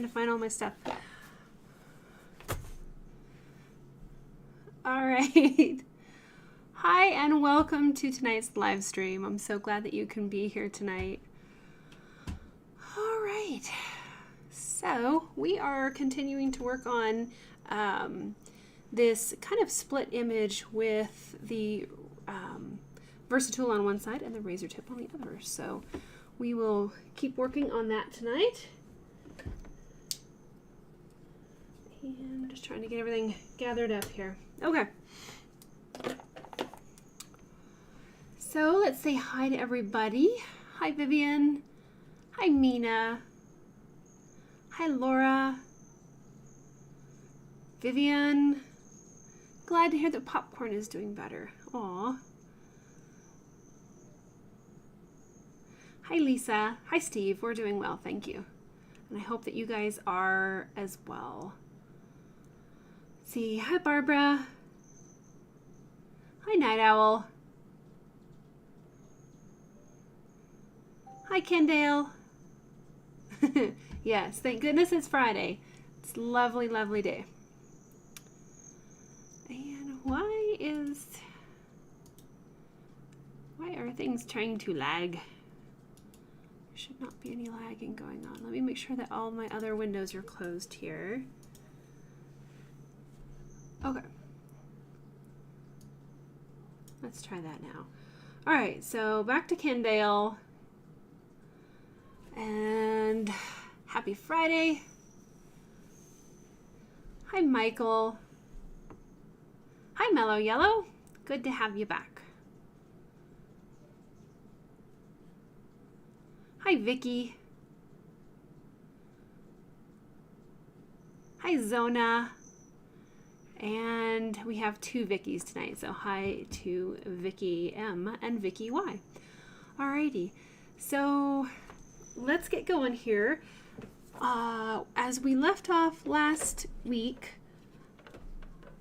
trying to find all my stuff. All right. Hi, and welcome to tonight's live stream. I'm so glad that you can be here tonight. All right. So we are continuing to work on this kind of split image with the Versa-Tool on one side and the Razertip on the other. So we will keep working on that tonight. And I'm just trying to get everything gathered up here. Okay. So let's say hi to everybody. Hi, Vivian. Hi, Mina. Hi, Laura. Vivian. Glad to hear that popcorn is doing better. Aw. Hi, Lisa. Hi, Steve. We're doing well, thank you. And I hope that you guys are as well. Let's see. Hi, Barbara. Hi, Night Owl. Hi, Kendale. Yes, thank goodness it's Friday. It's a lovely, lovely day. And why are things trying to lag? There should not be any lagging going on. Let me make sure that all my other windows are closed here. Okay. Let's try that now. All right, so back to Kendale. And happy Friday. Hi, Michael. Hi, Mellow Yellow. Good to have you back. Hi, Vicky. Hi, Zona. And we have two Vickies tonight, so hi to Vicky M and Vicky Y. Alrighty, so let's get going here. As we left off last week,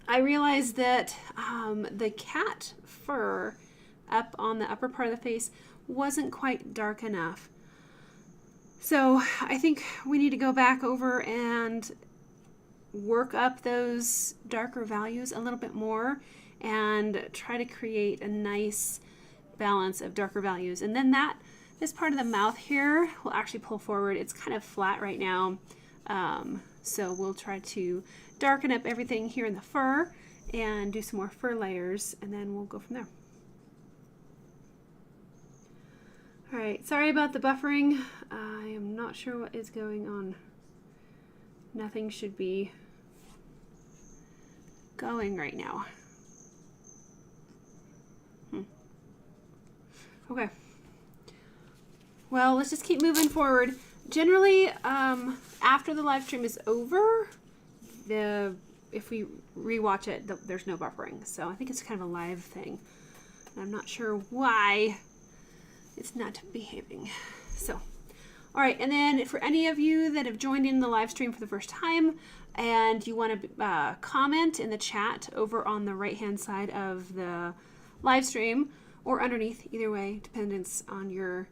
I realized that the cat fur up on the upper part of the face wasn't quite dark enough. So I think we need to go back over and work up those darker values a little bit more and try to create a nice balance of darker values. And then this part of the mouth here will actually pull forward. It's kind of flat right now. So we'll try to darken up everything here in the fur and do some more fur layers, and then we'll go from there. All right, sorry about the buffering. I am not sure what is going on. Nothing should be going right now. Okay. Well, let's just keep moving forward. Generally, after the live stream is over, if we rewatch it, there's no buffering. So I think it's kind of a live thing. And I'm not sure why it's not behaving. So, all right. And then for any of you that have joined in the live stream for the first time and you want to comment in the chat over on the right-hand side of the live stream or underneath, either way, dependence on your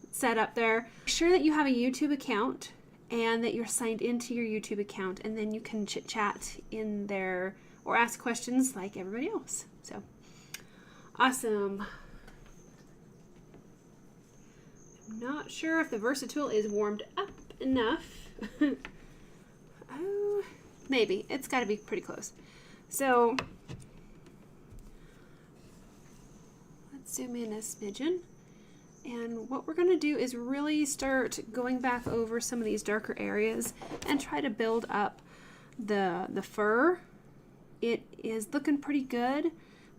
setup there. Make sure that you have a YouTube account and that you're signed into your YouTube account, and then you can chit chat in there or ask questions like everybody else. So awesome. I'm not sure if the Versa-Tool is warmed up enough. Oh, maybe. It's got to be pretty close. So let's zoom in a smidgen. And what we're going to do is really start going back over some of these darker areas and try to build up the fur. It is looking pretty good,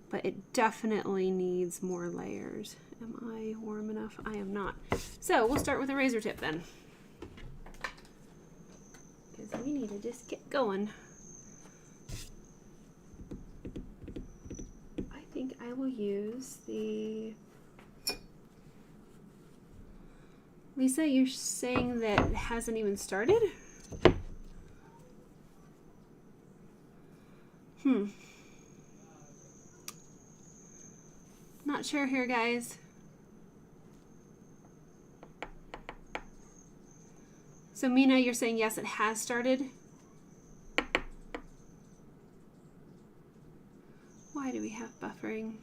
but it definitely needs more layers. Am I warm enough? I am not. So we'll start with a Razertip then, because we need to just get going. I think I will use the... Lisa, you're saying that it hasn't even started? Not sure here, guys. So Mina, you're saying yes, it has started? Why do we have buffering?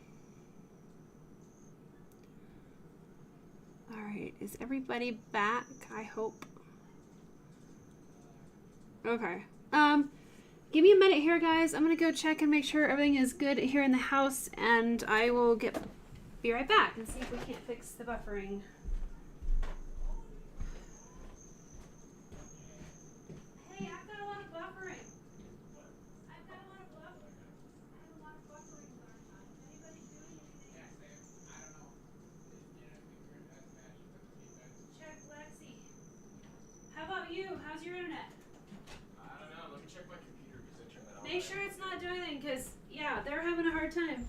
All right, is everybody back? I hope. Okay. Give me a minute here, guys. I'm gonna go check and make sure everything is good here in the house, and I will be right back and see if we can't fix the buffering. Hey, I've got a lot of buffering. I've got a lot of buffering. I have a lot of buffering on our time. Is anybody doing anything? Yeah, Sam. I don't know. Check Lexi. How about you? How's your internet? I don't know. Let me check my computer because I turned that on. Make sure it's not doing anything, because, yeah, they're having a hard time.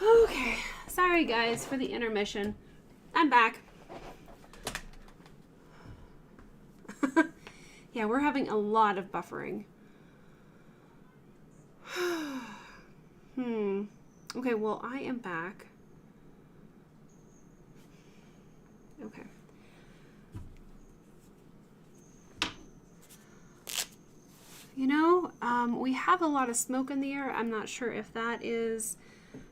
Okay. Sorry, guys, for the intermission. I'm back. Yeah, we're having a lot of buffering. Okay, well, I am back. Okay. You know, we have a lot of smoke in the air. I'm not sure if that is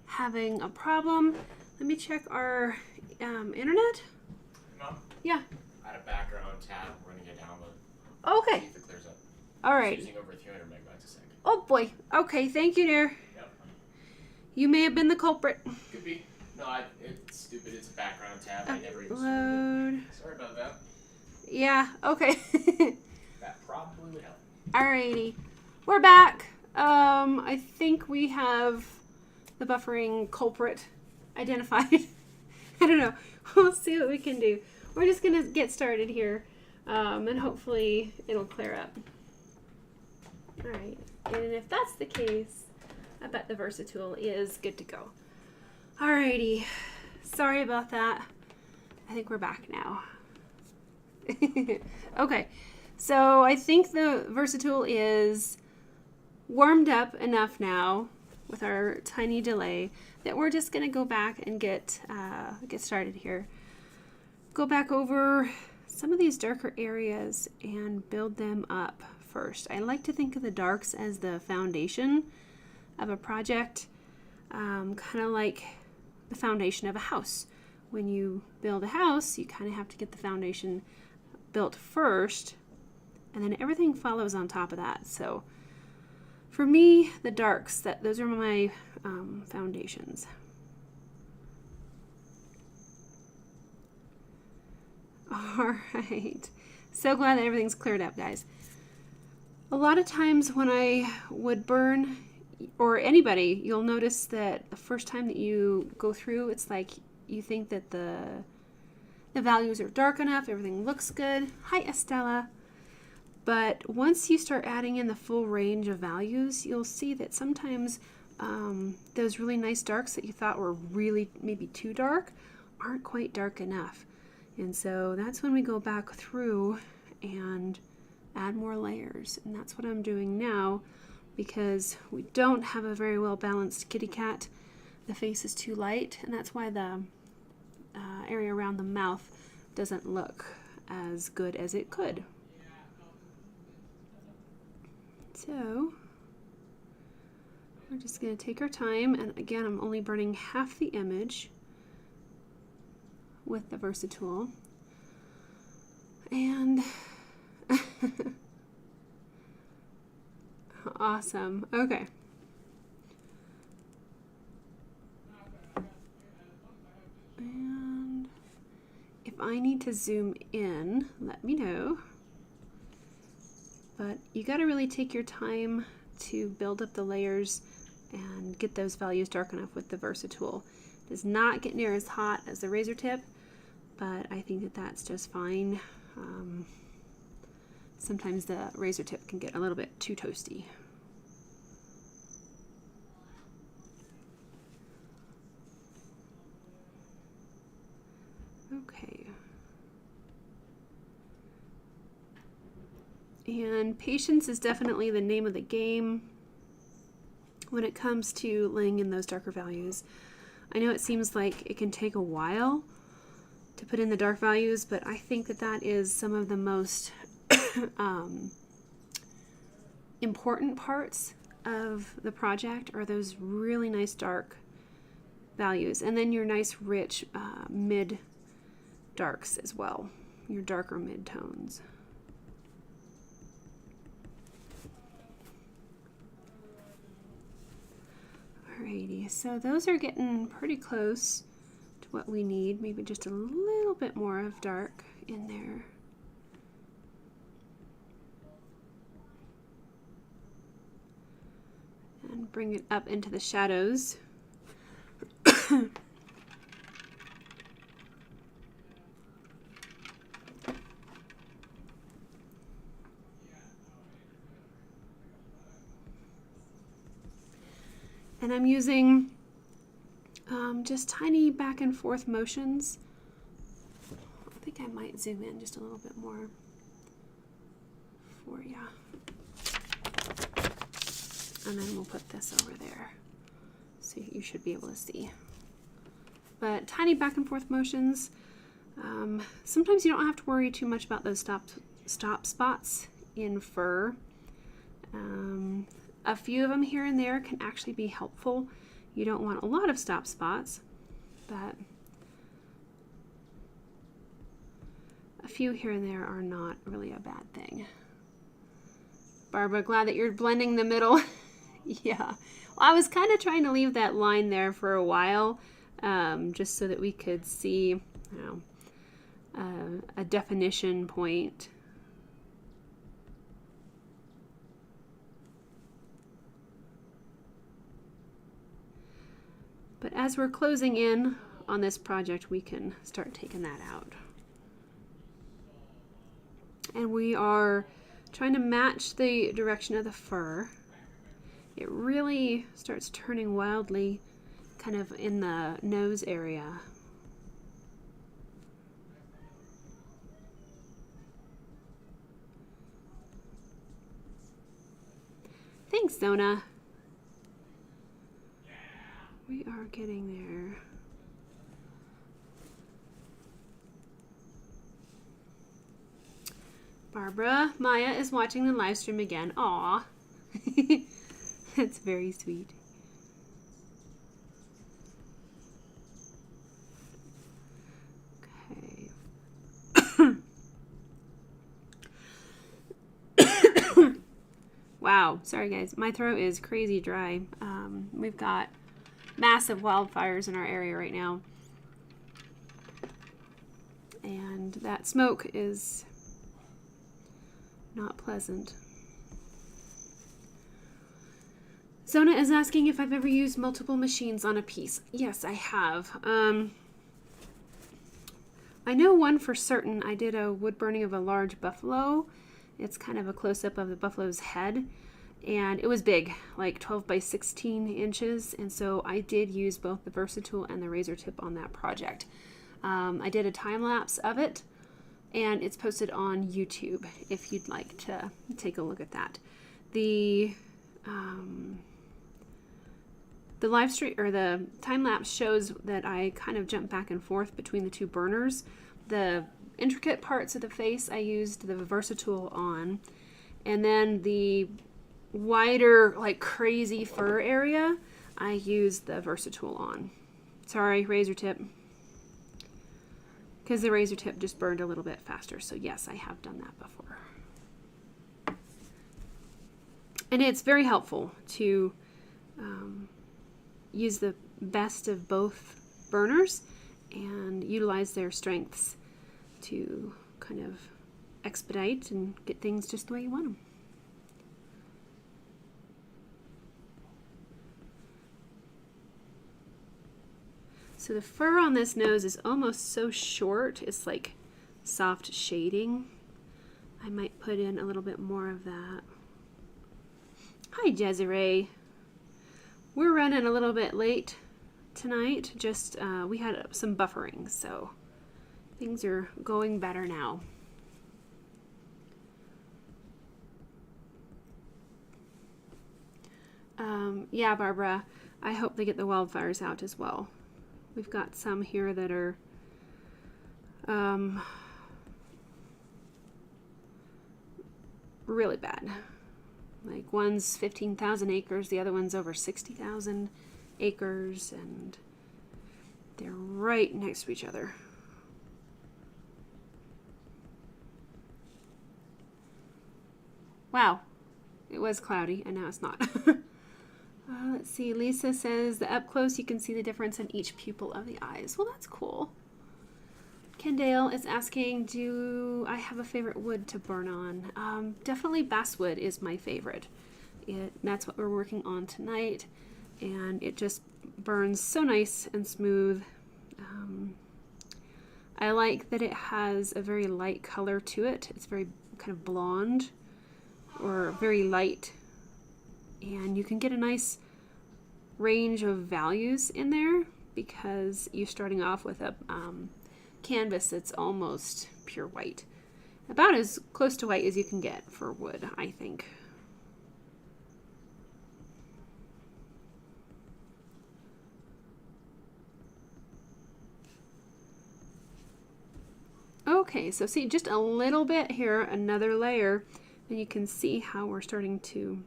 having a problem. Let me check our internet. Mom? Yeah. I had a background tab. We're going to get download. Okay. See if it clears up. All right. It's using over 300 megabytes a second. Oh boy. Okay, thank you, dear. Yep. You may have been the culprit. Could be. No, it's stupid. It's a background tab. I never installed Upload. it. Sorry about that. Yeah, okay. That probably would help. Alrighty. We're back. I think we have the buffering culprit identified. I don't know. We'll see what we can do. We're just going to get started here, and hopefully it'll clear up. Alright. And if that's the case, I bet the Versa-Tool is good to go. Alrighty. Sorry about that. I think we're back now. Okay. So I think the Versa-Tool is warmed up enough now with our tiny delay that we're just going to go back and get started here. Go back over some of these darker areas and build them up first. I like to think of the darks as the foundation of a project, kind of like the foundation of a house. When you build a house, you kind of have to get the foundation built first, and then everything follows on top of that. So for me, the darks, those are my foundations. All right. So glad that everything's cleared up, guys. A lot of times when I would burn, or anybody, you'll notice that the first time that you go through, it's like you think that the values are dark enough, everything looks good. Hi, Estella. But once you start adding in the full range of values, you'll see that sometimes those really nice darks that you thought were really maybe too dark aren't quite dark enough. And so that's when we go back through and add more layers. And that's what I'm doing now because we don't have a very well balanced kitty cat. The face is too light, and that's why the area around the mouth doesn't look as good as it could. So we're just going to take our time, and again, I'm only burning half the image with the Versa-Tool. And awesome. Okay. And if I need to zoom in, let me know. But you got to really take your time to build up the layers and get those values dark enough with the Versa-Tool. It does not get near as hot as the Razertip, but I think that that's just fine. Sometimes the Razertip can get a little bit too toasty. Okay. And patience is definitely the name of the game when it comes to laying in those darker values. I know it seems like it can take a while, to put in the dark values, but I think that that is some of the most important parts of the project, are those really nice dark values, and then your nice rich mid darks as well, your darker mid tones. Alrighty, so those are getting pretty close to what we need. Maybe just a little bit more of dark in there. And bring it up into the shadows. And I'm using just tiny back and forth motions. I think I might zoom in just a little bit more for you. And then we'll put this over there, so you should be able to see. But tiny back and forth motions. Sometimes you don't have to worry too much about those stop spots in fur. A few of them here and there can actually be helpful. You don't want a lot of stop spots, but a few here and there are not really a bad thing. Barbara, glad that you're blending the middle. Yeah, well, I was kind of trying to leave that line there for a while, just so that we could see, you know, a definition point. But as we're closing in on this project, we can start taking that out. And we are trying to match the direction of the fur. It really starts turning wildly kind of in the nose area. Thanks, Zona. We are getting there. Barbara, Maya is watching the live stream again. Aw. That's very sweet. Okay. Wow. Sorry, guys. My throat is crazy dry. We've got massive wildfires in our area right now. And that smoke is not pleasant. Zona is asking if I've ever used multiple machines on a piece. Yes, I have. I know one for certain. I did a wood burning of a large buffalo. It's kind of a close-up of the buffalo's head. And it was big, like 12 by 16 inches. And so I did use both the Versa-Tool and the Razertip on that project. I did a time-lapse of it, and it's posted on YouTube if you'd like to take a look at that. The live stream, or the time-lapse, shows that I kind of jump back and forth between the two burners. The intricate parts of the face I used the Versa-Tool on, and then the wider, like crazy fur area, I used the Versa-Tool on. Sorry, Razertip. Because the Razertip just burned a little bit faster. So yes, I have done that before. And it's very helpful to use the best of both burners and utilize their strengths to kind of expedite and get things just the way you want them. So the fur on this nose is almost so short, it's like soft shading. I might put in a little bit more of that. Hi, Desiree. We're running a little bit late tonight. Just we had some buffering, so things are going better now. Yeah, Barbara, I hope they get the wildfires out as well. We've got some here that are Really bad. Like one's 15,000 acres, the other one's over 60,000 acres, and they're right next to each other. Wow, it was cloudy and now it's not. Let's see, Lisa says that up close you can see the difference in each pupil of the eyes. Well, that's cool. Kendale is asking, do I have a favorite wood to burn on? Definitely basswood is my favorite. That's what we're working on tonight, and it just burns so nice and smooth. I like that it has a very light color to it. It's very kind of blonde or very light, and you can get a nice range of values in there because you're starting off with a canvas that's almost pure white. About as close to white as you can get for wood, I think. Okay, so see just a little bit here, another layer, and you can see how we're starting to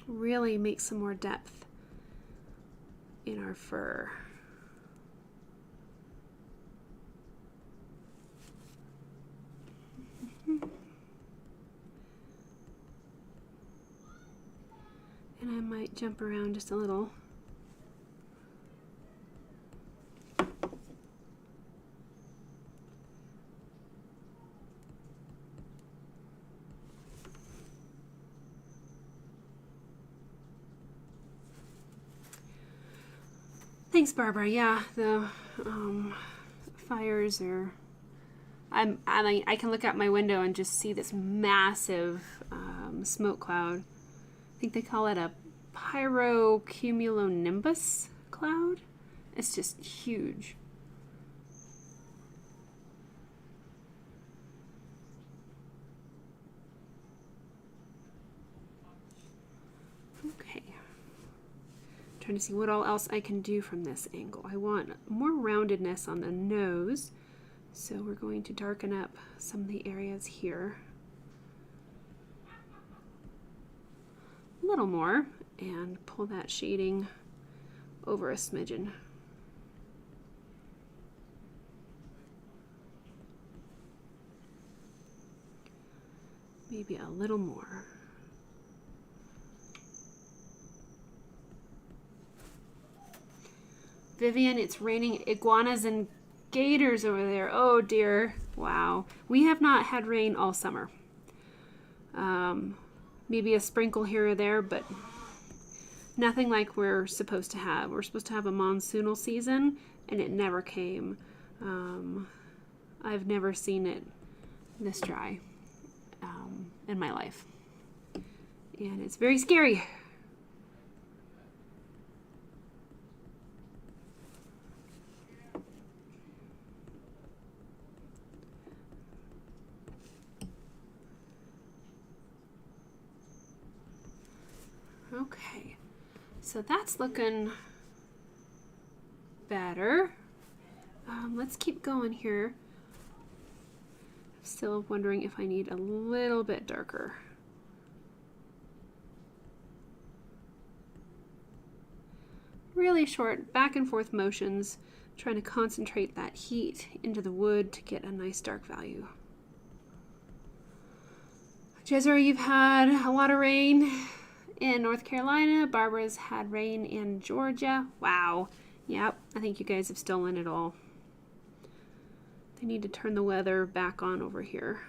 really make some more depth in our fur. And I might jump around just a little. Thanks, Barbara. Yeah, the fires are. I can look out my window and just see this massive smoke cloud. I think they call it a pyrocumulonimbus cloud. It's just huge. Okay. Trying to see what all else I can do from this angle. I want more roundedness on the nose, so we're going to darken up some of the areas here a little more and pull that shading over a smidgen. Maybe a little more. Vivian, it's raining iguanas and gators over there. Oh dear. Wow. We have not had rain all summer. Maybe a sprinkle here or there, but nothing like we're supposed to have. We're supposed to have a monsoonal season, and it never came. I've never seen it this dry in my life. And it's very scary. Okay, so that's looking better. Let's keep going here. I'm still wondering if I need a little bit darker. Really short back and forth motions, trying to concentrate that heat into the wood to get a nice dark value. Jezra, you've had a lot of rain in North Carolina. Barbara's had rain in Georgia. Wow. Yep, I think you guys have stolen it all. They need to turn the weather back on over here.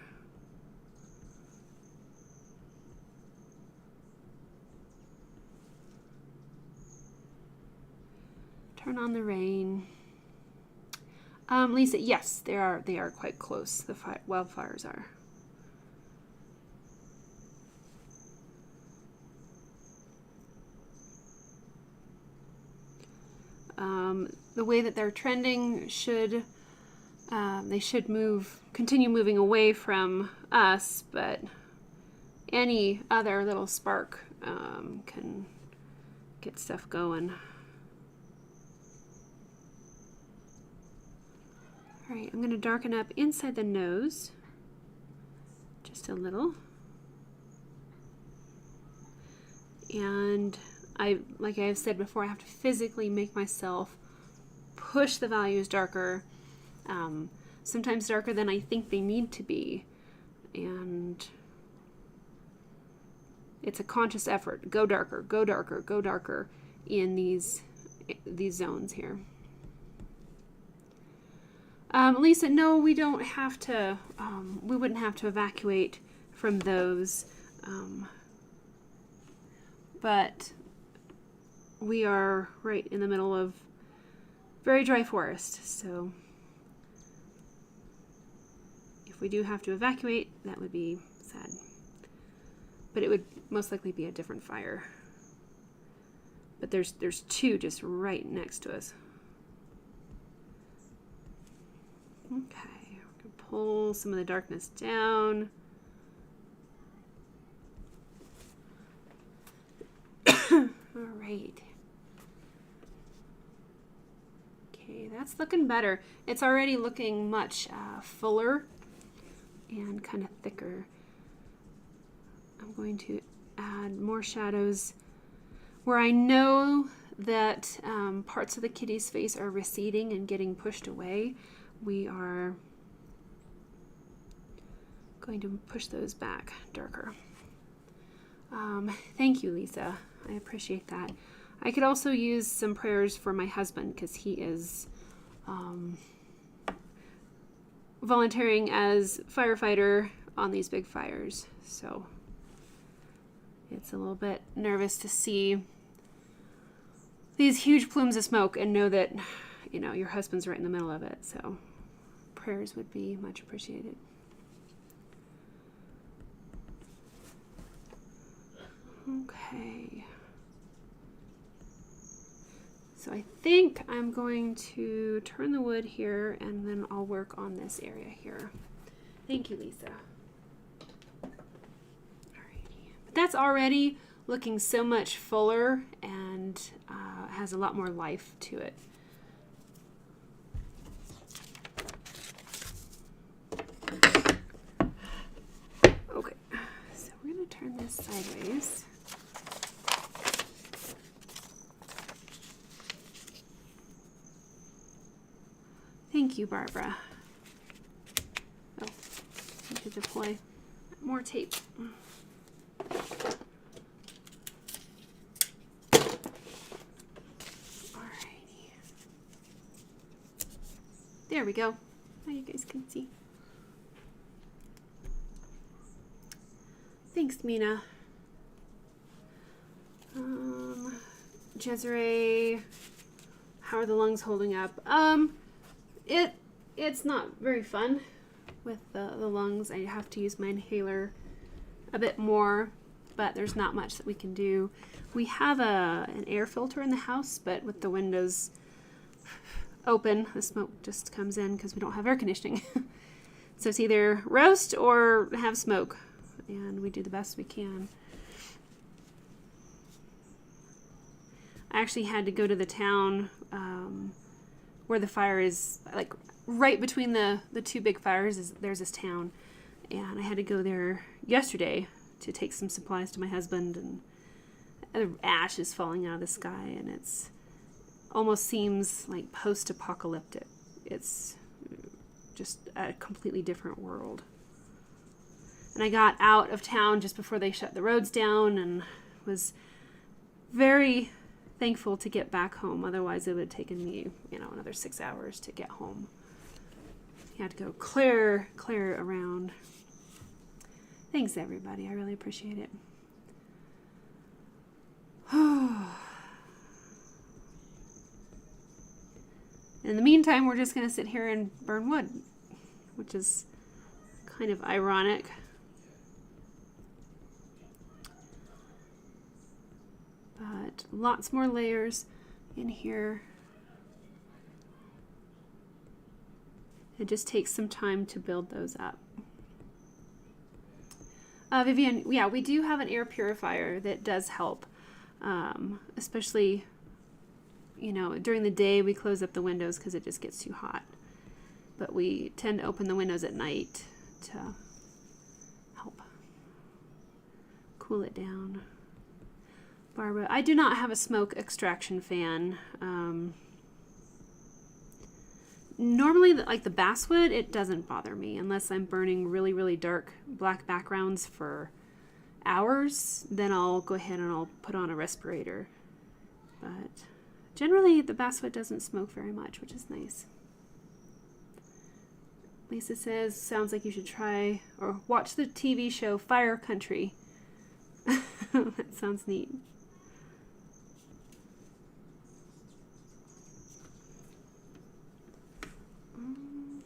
Turn on the rain. Lisa, yes, they are quite close. The wildfires are. The way that they're trending should they should continue moving away from us, but any other little spark can get stuff going. All right, I'm going to darken up inside the nose just a little. And like I've said before, I have to physically make myself push the values darker, sometimes darker than I think they need to be. And it's a conscious effort. Go darker, go darker, go darker in these zones here. Lisa, no, we don't have to, we wouldn't have to evacuate from those, but we are right in the middle of very dry forest, so if we do have to evacuate, that would be sad. But it would most likely be a different fire. But there's two just right next to us. Okay, we're gonna pull some of the darkness down. All right. Okay, that's looking better. It's already looking much fuller and kind of thicker. I'm going to add more shadows where I know that parts of the kitty's face are receding and getting pushed away. We are going to push those back darker. Thank you, Lisa. I appreciate that. I could also use some prayers for my husband because he is volunteering as firefighter on these big fires. So it's a little bit nervous to see these huge plumes of smoke and know that, you know, your husband's right in the middle of it. So prayers would be much appreciated. Okay. So I think I'm going to turn the wood here and then I'll work on this area here. Thank you, Lisa. Alrighty. But that's already looking so much fuller and has a lot more life to it. Okay, so we're going to turn this sideways. Thank you, Barbara. Oh, need to deploy more tape. Alrighty. There we go. Now you guys can see. Thanks, Mina. Jezere, how are the lungs holding up? It's not very fun with the lungs. I have to use my inhaler a bit more, but there's not much that we can do. We have an air filter in the house, but with the windows open, the smoke just comes in because we don't have air conditioning. So it's either roast or have smoke, and we do the best we can. I actually had to go to the town where the fire is, like right between the two big fires there's this town, and I had to go there yesterday to take some supplies to my husband, and ash is falling out of the sky, and it's almost seems like post-apocalyptic. It's just a completely different world. And I got out of town just before they shut the roads down and was very thankful to get back home. Otherwise it would have taken me, another 6 hours to get home. You had to go clear around. Thanks, everybody. I really appreciate it. In the meantime, we're just going to sit here and burn wood, which is kind of ironic. But lots more layers in here. It just takes some time to build those up. Vivian, yeah, we do have an air purifier that does help, especially, during the day we close up the windows because it just gets too hot. but we tend to open the windows at night to help cool it down. Barbara, I do not have a smoke extraction fan. Normally, like the basswood, it doesn't bother me unless I'm burning really, really dark black backgrounds for hours. Then I'll go ahead and I'll put on a respirator. But generally, the basswood doesn't smoke very much, which is nice. Lisa says, sounds like you should try or watch the TV show Fire Country. That sounds neat.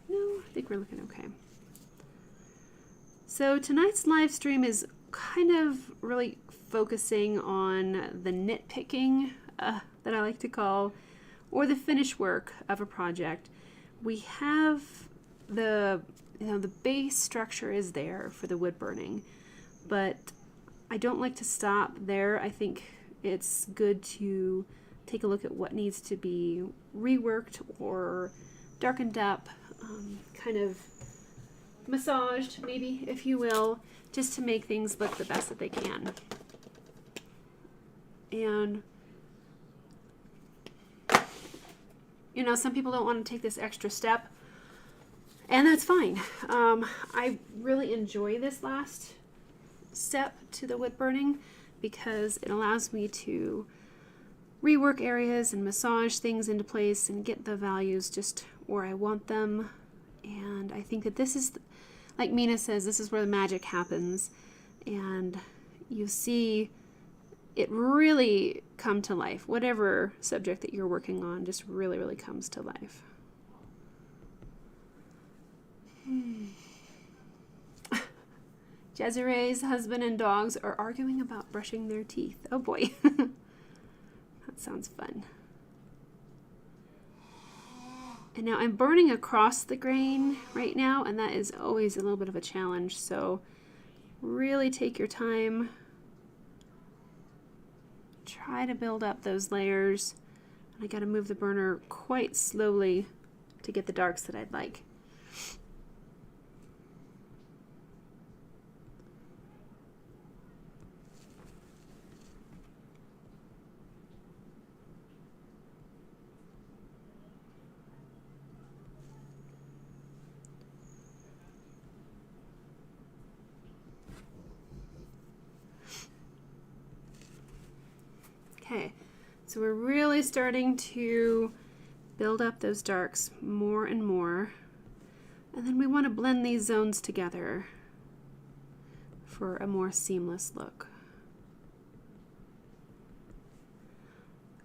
No, I think we're looking okay. So tonight's live stream is kind of really focusing on the nitpicking that I like to call, or the finish work of a project. We have the base structure is there for the wood burning, but I don't like to stop there. I think it's good to take a look at what needs to be reworked or darkened up, kind of massaged, maybe, if you will, just to make things look the best that they can. And you know, some people don't want to take this extra step, and that's fine. I really enjoy this last step to the wood burning because it allows me to rework areas and massage things into place and get the values just where I want them. And I think that this is, like Mina says, this is where the magic happens, and you see it really come to life. Whatever subject that you're working on just really, really comes to life. Jesiree's husband and dogs are arguing about brushing their teeth. Oh boy. That sounds fun. And now I'm burning across the grain right now, and that is always a little bit of a challenge. So really take your time. Try to build up those layers. And I got to move the burner quite slowly to get the darks that I'd like. Okay, so we're really starting to build up those darks more and more. And then we want to blend these zones together for a more seamless look.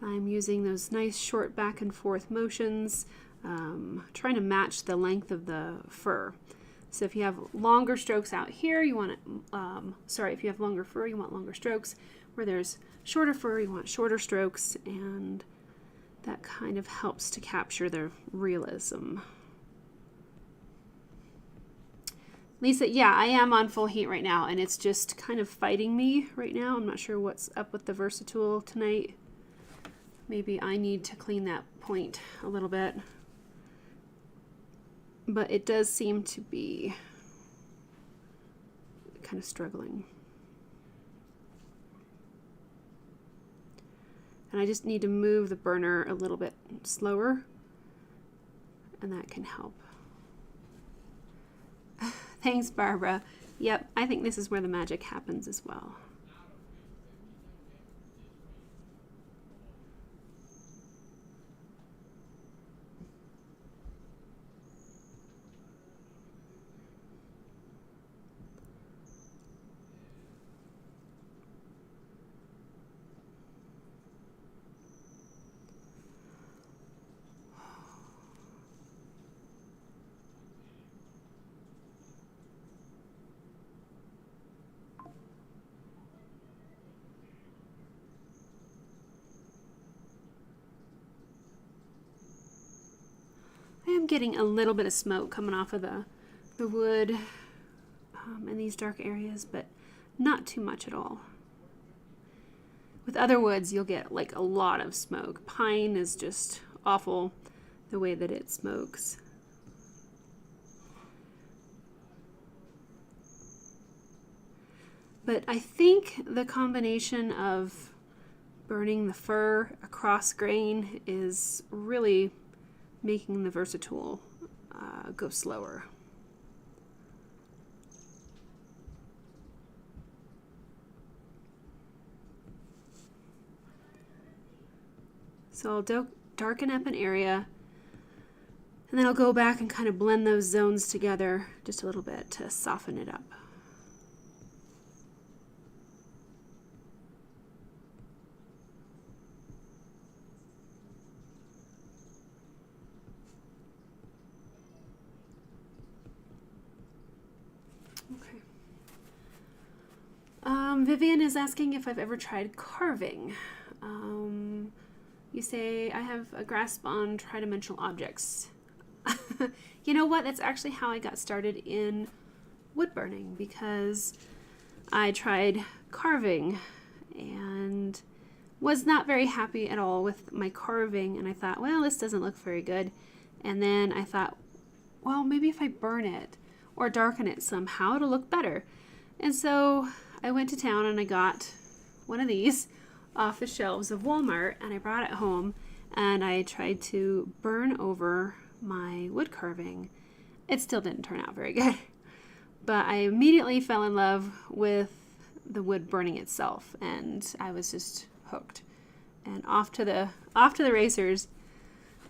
I'm using those nice short back and forth motions, trying to match the length of the fur. So if you have longer strokes out here, you want if you have longer fur, you want longer strokes. Where there's shorter fur, you want shorter strokes, and that kind of helps to capture the realism. Lisa, yeah, I am on full heat right now, and it's just kind of fighting me right now. I'm not sure what's up with the Versa-Tool tonight. Maybe I need to clean that point a little bit. But it does seem to be kind of struggling. And I just need to move the burner a little bit slower, and that can help. Thanks, Barbara. Yep, I think this is where the magic happens as well. I am getting a little bit of smoke coming off of the wood in these dark areas, but not too much at all. With other woods, you'll get like a lot of smoke. Pine is just awful the way that it smokes. But I think the combination of burning the fur across grain is really making the Versa-Tool go slower. So I'll darken up an area, and then I'll go back and kind of blend those zones together just a little bit to soften it up. Okay. Vivian is asking if I've ever tried carving. You say I have a grasp on tridimensional objects. You know what? That's actually how I got started in woodburning, because I tried carving and was not very happy at all with my carving, and I thought, well, this doesn't look very good. And then I thought, well, maybe if I burn it or darken it somehow, it'll look better. And so I went to town and I got one of these off the shelves of Walmart, and I brought it home and I tried to burn over my wood carving. It still didn't turn out very good, but I immediately fell in love with the wood burning itself, and I was just hooked. And off to the racers.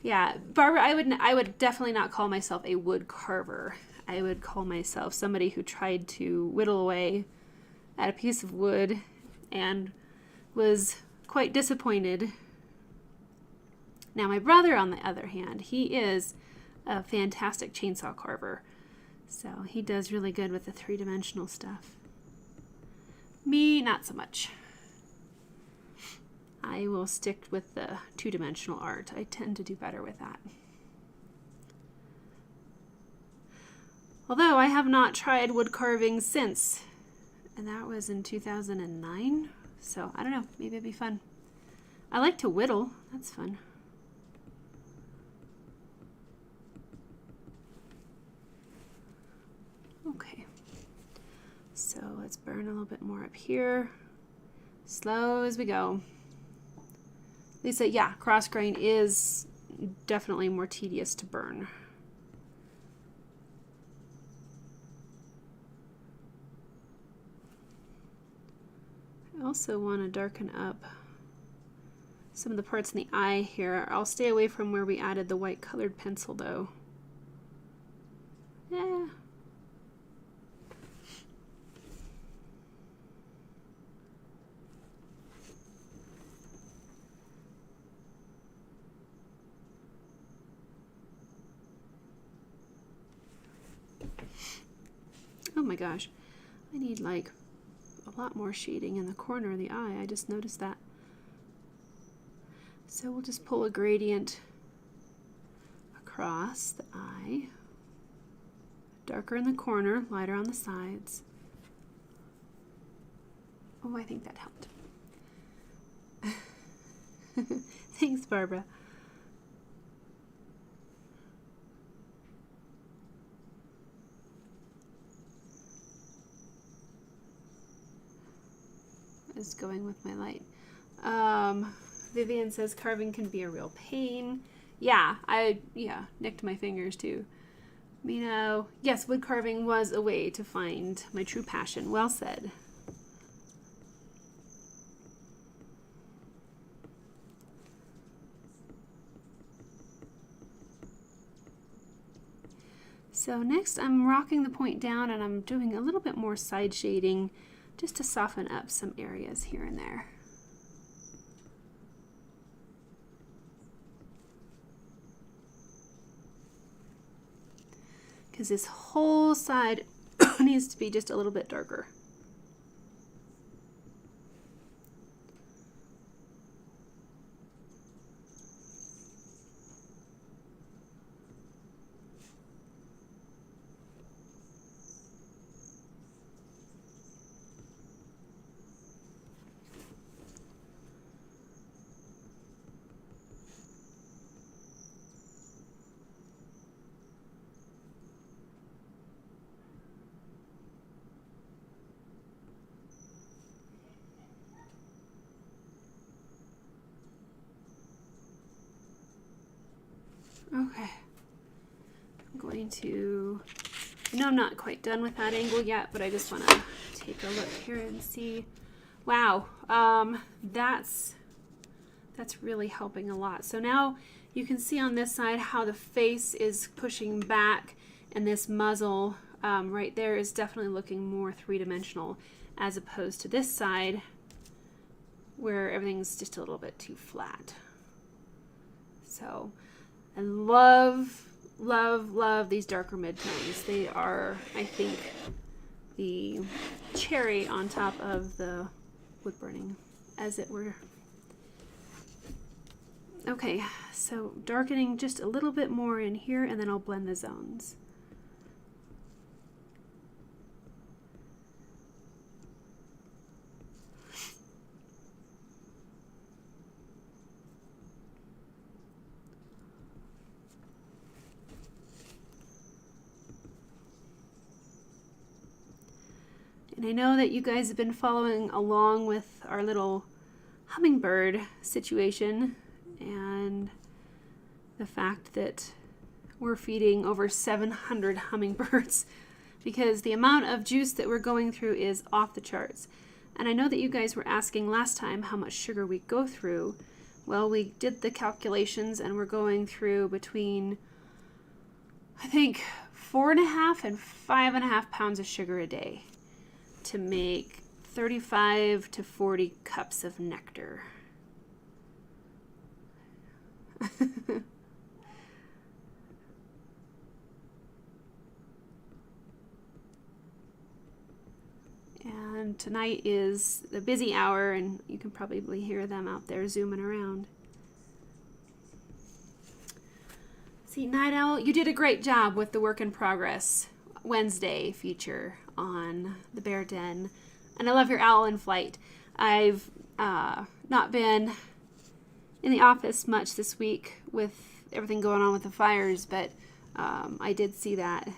Yeah, Barbara, I would definitely not call myself a wood carver. I would call myself somebody who tried to whittle away at a piece of wood and was quite disappointed. Now my brother, on the other hand, he is a fantastic chainsaw carver. So he does really good with the three-dimensional stuff. Me, not so much. I will stick with the two-dimensional art. I tend to do better with that. Although I have not tried wood carving since, and that was in 2009. So I don't know, maybe it'd be fun. I like to whittle, that's fun. Okay, so let's burn a little bit more up here. Slow as we go. Lisa, yeah, cross grain is definitely more tedious to burn. I also want to darken up some of the parts in the eye here. I'll stay away from where we added the white colored pencil though. Yeah. Oh my gosh, I need like a lot more shading in the corner of the eye. I just noticed that. So we'll just pull a gradient across the eye. Darker in the corner, lighter on the sides. Oh, I think that helped. Thanks, Barbara. Is going with my light. Vivian says carving can be a real pain. Yeah, I nicked my fingers too. You know, yes, wood carving was a way to find my true passion. Well said. So next I'm rocking the point down and I'm doing a little bit more side shading just to soften up some areas here and there. Because this whole side needs to be just a little bit darker. going to, I know I'm not quite done with that angle yet, but I just want to take a look here and see. Wow, that's really helping a lot. So now you can see on this side how the face is pushing back, and this muzzle right there is definitely looking more three-dimensional as opposed to this side where everything's just a little bit too flat. So I love, love, love these darker midtones. They are, I think, the cherry on top of the Woodburning, as it were. Okay, so darkening just a little bit more in here, and then I'll blend the zones. And I know that you guys have been following along with our little hummingbird situation and the fact that we're feeding over 700 hummingbirds because the amount of juice that we're going through is off the charts. And I know that you guys were asking last time how much sugar we go through. Well, we did the calculations and we're going through between, I think, 4.5 and 5.5 pounds of sugar a day to make 35 to 40 cups of nectar. And tonight is the busy hour, and you can probably hear them out there zooming around. See, Night Owl, you did a great job with the Work in Progress Wednesday feature on the Bear Den, and I love your owl in flight. I've not been in the office much this week with everything going on with the fires, but I did see that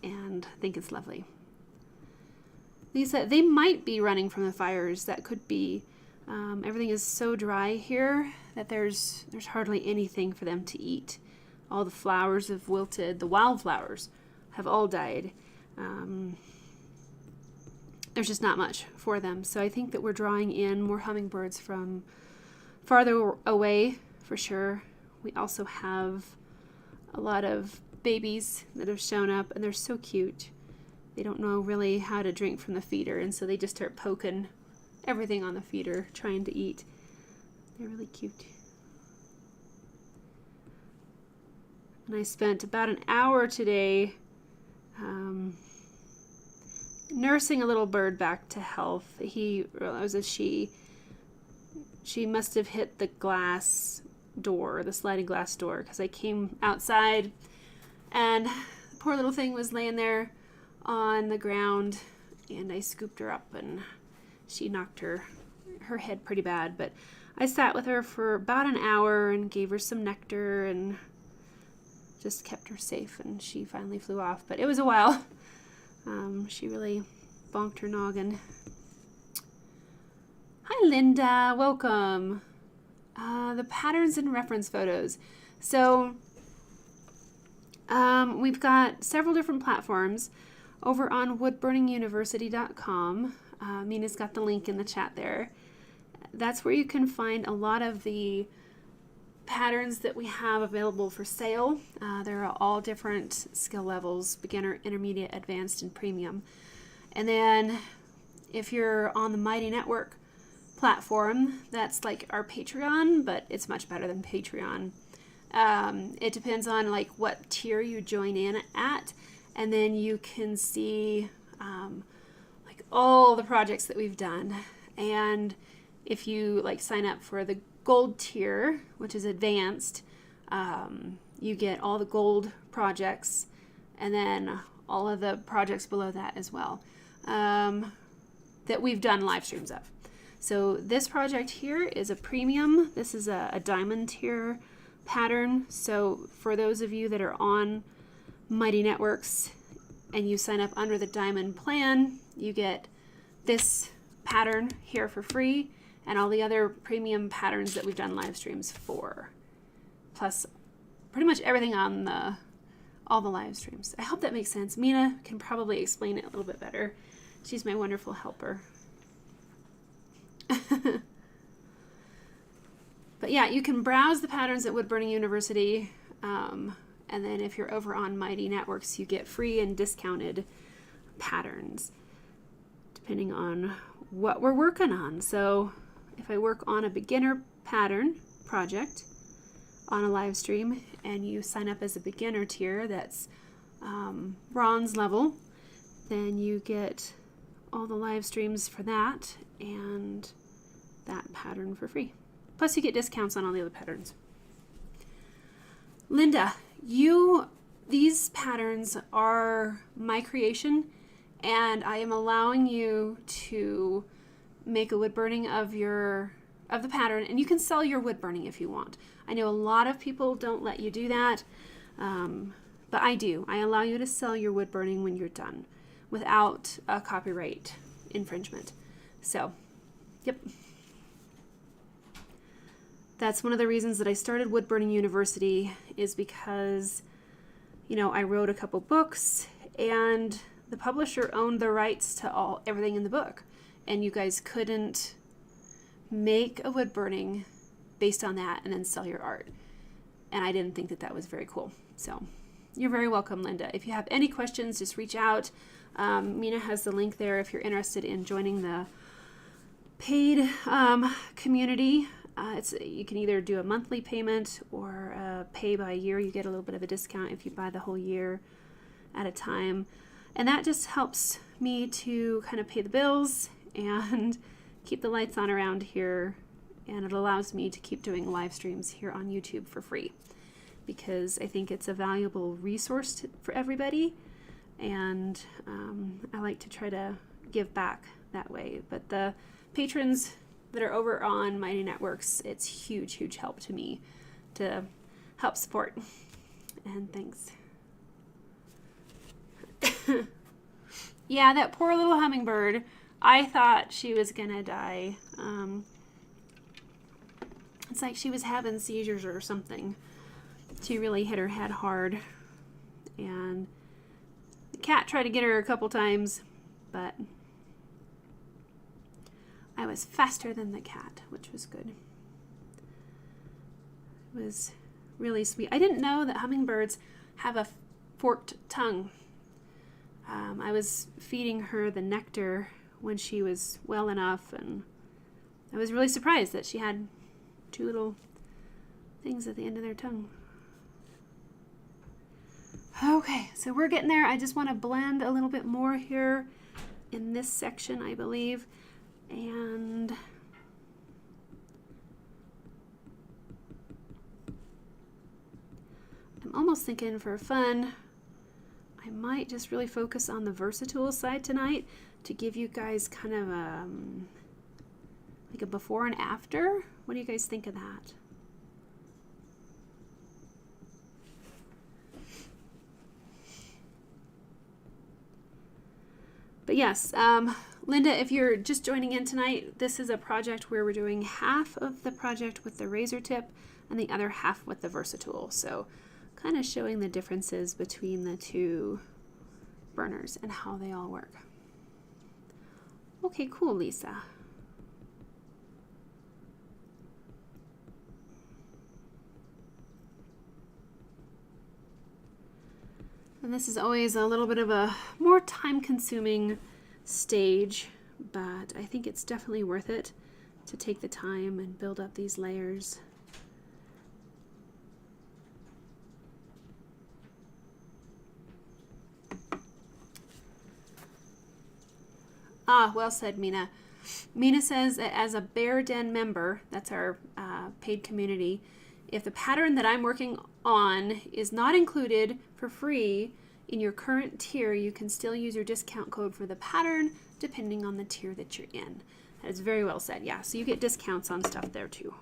and think it's lovely. Lisa, they might be running from the fires. That could be. Everything is so dry here that there's hardly anything for them to eat. All the flowers have wilted. The wildflowers have all died. There's just not much for them. So I think that we're drawing in more hummingbirds from farther away for sure. We also have a lot of babies that have shown up, and they're so cute. They don't know really how to drink from the feeder, and so they just start poking everything on the feeder, trying to eat. They're really cute. And I spent about an hour today nursing a little bird back to health. It was a she. She must have hit the glass door, the sliding glass door, because I came outside and the poor little thing was laying there on the ground, and I scooped her up and she knocked her head pretty bad. But I sat with her for about an hour and gave her some nectar and just kept her safe, and she finally flew off. But it was a while. She really bonked her noggin. Hi Linda, welcome. The patterns and reference photos. So we've got several different platforms over on woodburninguniversity.com. Mina's got the link in the chat there. That's where you can find a lot of the patterns that we have available for sale. There are all different skill levels: beginner, intermediate, advanced, and premium. And then if you're on the Mighty Network platform, that's like our Patreon, but it's much better than Patreon. It depends on like what tier you join in at, and then you can see like all the projects that we've done. And if you like sign up for the gold tier, which is advanced, you get all the gold projects, and then all of the projects below that as well, that we've done live streams of. So this project here is a premium. This is a diamond tier pattern. So for those of you that are on Mighty Networks and you sign up under the diamond plan, you get this pattern here for free, and all the other premium patterns that we've done live streams for, plus pretty much everything on all the live streams. I hope that makes sense. Mina can probably explain it a little bit better. She's my wonderful helper. But yeah, you can browse the patterns at Woodburning University. And then if you're over on Mighty Networks, you get free and discounted patterns depending on what we're working on. So if I work on a beginner pattern project on a live stream and you sign up as a beginner tier that's bronze level, then you get all the live streams for that and that pattern for free. Plus you get discounts on all the other patterns. Linda, these patterns are my creation, and I am allowing you to make a wood burning of the pattern, and you can sell your wood burning if you want. I know a lot of people don't let you do that, but I do. I allow you to sell your wood burning when you're done without a copyright infringement. So, yep. That's one of the reasons that I started Woodburning University, is because, you know, I wrote a couple books and the publisher owned the rights to everything in the book. And you guys couldn't make a wood burning based on that and then sell your art. And I didn't think that that was very cool. So you're very welcome, Linda. If you have any questions, just reach out. Mina has the link there if you're interested in joining the paid community. You can either do a monthly payment or pay by year. You get a little bit of a discount if you buy the whole year at a time. And that just helps me to kind of pay the bills and keep the lights on around here. And it allows me to keep doing live streams here on YouTube for free, because I think it's a valuable resource for everybody. And I like to try to give back that way. But the patrons that are over on Mighty Networks, it's huge help to me to help support. And thanks. Yeah, that poor little hummingbird. I thought she was gonna die. It's like she was having seizures or something. She really hit her head hard. And the cat tried to get her a couple times, but I was faster than the cat, which was good. It was really sweet. I didn't know that hummingbirds have a forked tongue. I was feeding her the nectar when she was well enough, and I was really surprised that she had two little things at the end of their tongue. Okay, so we're getting there. I just want to blend a little bit more here in this section, I believe. And I'm almost thinking, for fun, I might just really focus on the Versa-Tool side tonight to give you guys kind of like a before and after. What do you guys think of that? But yes, Linda, if you're just joining in tonight, this is a project where we're doing half of the project with the Razertip and the other half with the Versa-Tool. So kind of showing the differences between the two burners and how they all work. Okay, cool, Lisa. And this is always a little bit of a more time-consuming stage, but I think it's definitely worth it to take the time and build up these layers. Ah, well said, Mina. Mina says that as a Bear Den member, that's our paid community, if the pattern that I'm working on is not included for free in your current tier, you can still use your discount code for the pattern depending on the tier that you're in. That is very well said. Yeah, so you get discounts on stuff there too.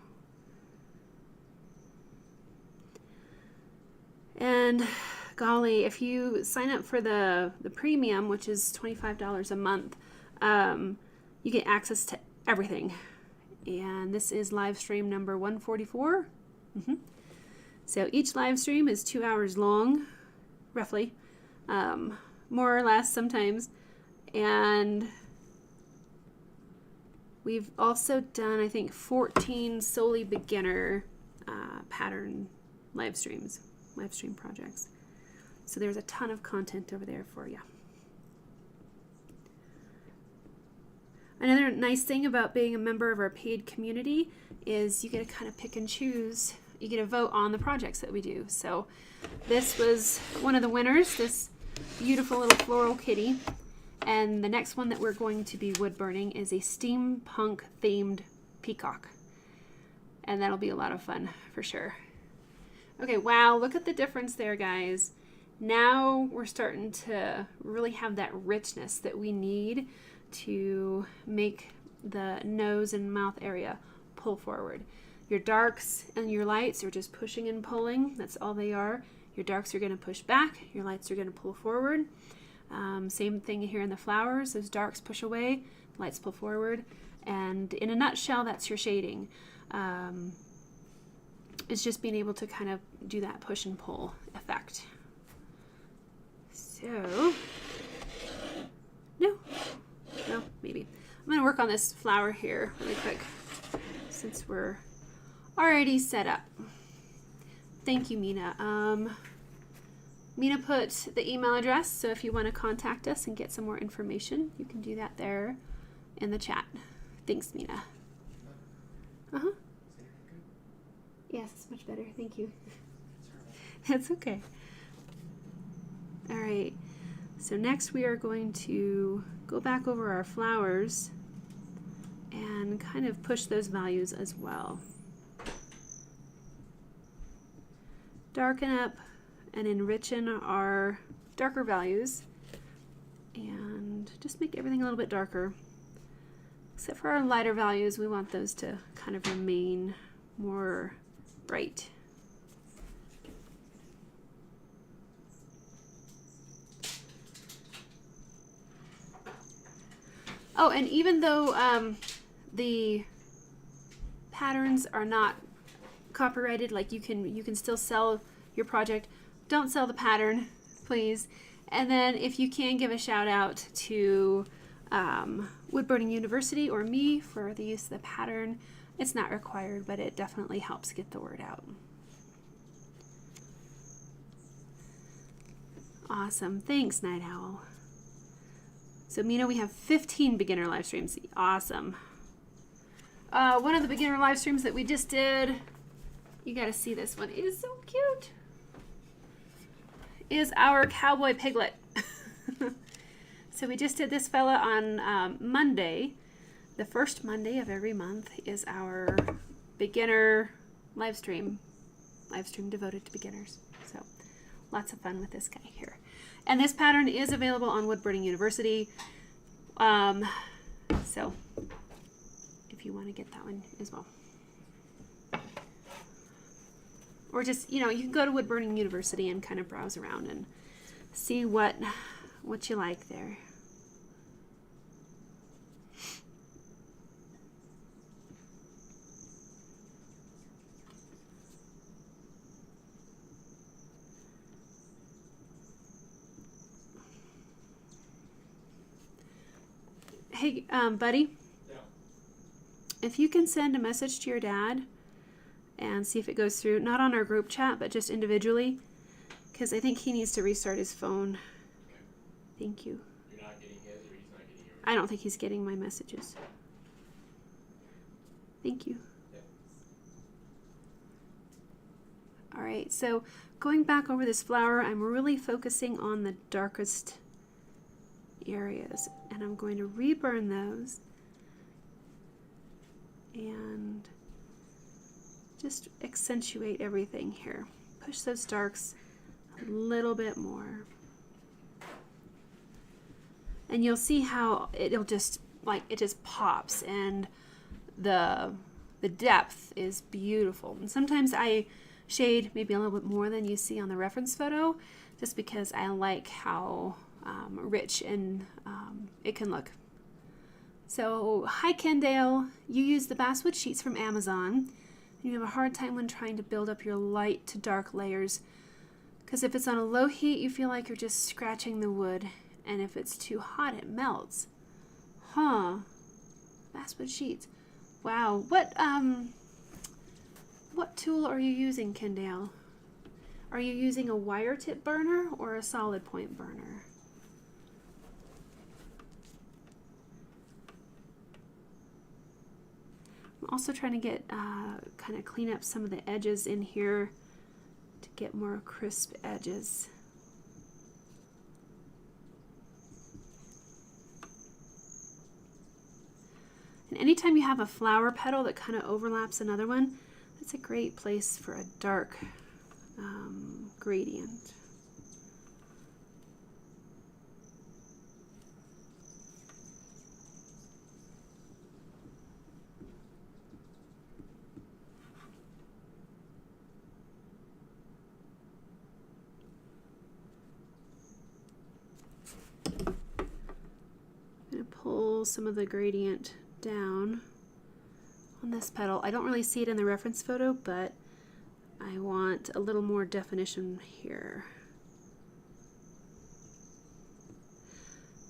And golly, if you sign up for the premium, which is $25 a month, you get access to everything. And this is live stream number 144. So each live stream is 2 hours long, roughly, more or less sometimes. And we've also done, I think, 14 solely beginner pattern live stream projects. So there's a ton of content over there for you. Another nice thing about being a member of our paid community is you get to kind of pick and choose. You get to vote on the projects that we do. So this was one of the winners, this beautiful little floral kitty. And the next one that we're going to be wood burning is a steampunk themed peacock. And that'll be a lot of fun for sure. Okay, wow, look at the difference there, guys. Now we're starting to really have that richness that we need to make the nose and mouth area pull forward. Your darks and your lights are just pushing and pulling. That's all they are. Your darks are going to push back. Your lights are going to pull forward. Same thing here in the flowers. Those darks push away, lights pull forward. And in a nutshell, that's your shading. It's just being able to kind of do that push and pull effect. So, no, maybe. I'm going to work on this flower here really quick since we're already set up. Thank you, Mina. Mina put the email address, so if you want to contact us and get some more information, you can do that there in the chat. Thanks, Mina. Uh-huh. Yes, it's much better. Thank you. That's okay. All right. So next we are going to go back over our flowers and kind of push those values as well. Darken up and enrichen our darker values and just make everything a little bit darker. Except for our lighter values, we want those to kind of remain more bright. Oh, and even though the patterns are not copyrighted, like you can still sell your project, don't sell the pattern, please. And then if you can, give a shout out to Woodburning University or me for the use of the pattern. It's not required, but it definitely helps get the word out. Awesome. Thanks, Night Owl. So, Mina, we have 15 beginner live streams. Awesome. One of the beginner live streams that we just did, you got to see this one. It is so cute. Is our cowboy piglet. So we just did this fella on Monday. The first Monday of every month is our beginner live stream devoted to beginners. So lots of fun with this guy here. And this pattern is available on Woodburning University. So if you want to get that one as well. Or just, you can go to Woodburning University and kind of browse around and see what you like there. Hey, buddy. Yeah. If you can send a message to your dad and see if it goes through, not on our group chat, but just individually, because I think he needs to restart his phone. Okay. Thank you. You're not getting his, or he's not getting yours? I don't think he's getting my messages. Thank you. Yep. All right, so going back over this flower, I'm really focusing on the darkest areas, and I'm going to reburn those and just accentuate everything here. Push those darks a little bit more, and you'll see how it'll just it just pops, and the depth is beautiful. And sometimes I shade maybe a little bit more than you see on the reference photo, just because I like how rich and it can look. So, hi Kendale, you use the basswood sheets from Amazon. You have a hard time when trying to build up your light to dark layers Because if it's on a low heat, you feel like you're just scratching the wood, and if it's too hot, it melts. Huh. Basswood sheets. Wow. What tool are you using, Kendale? Are you using a wire tip burner or a solid point burner? I'm also trying to get kind of clean up some of the edges in here to get more crisp edges. And anytime you have a flower petal that kind of overlaps another one, that's a great place for a dark gradient. I'm going to pull some of the gradient down on this petal. I don't really see it in the reference photo, but I want a little more definition here.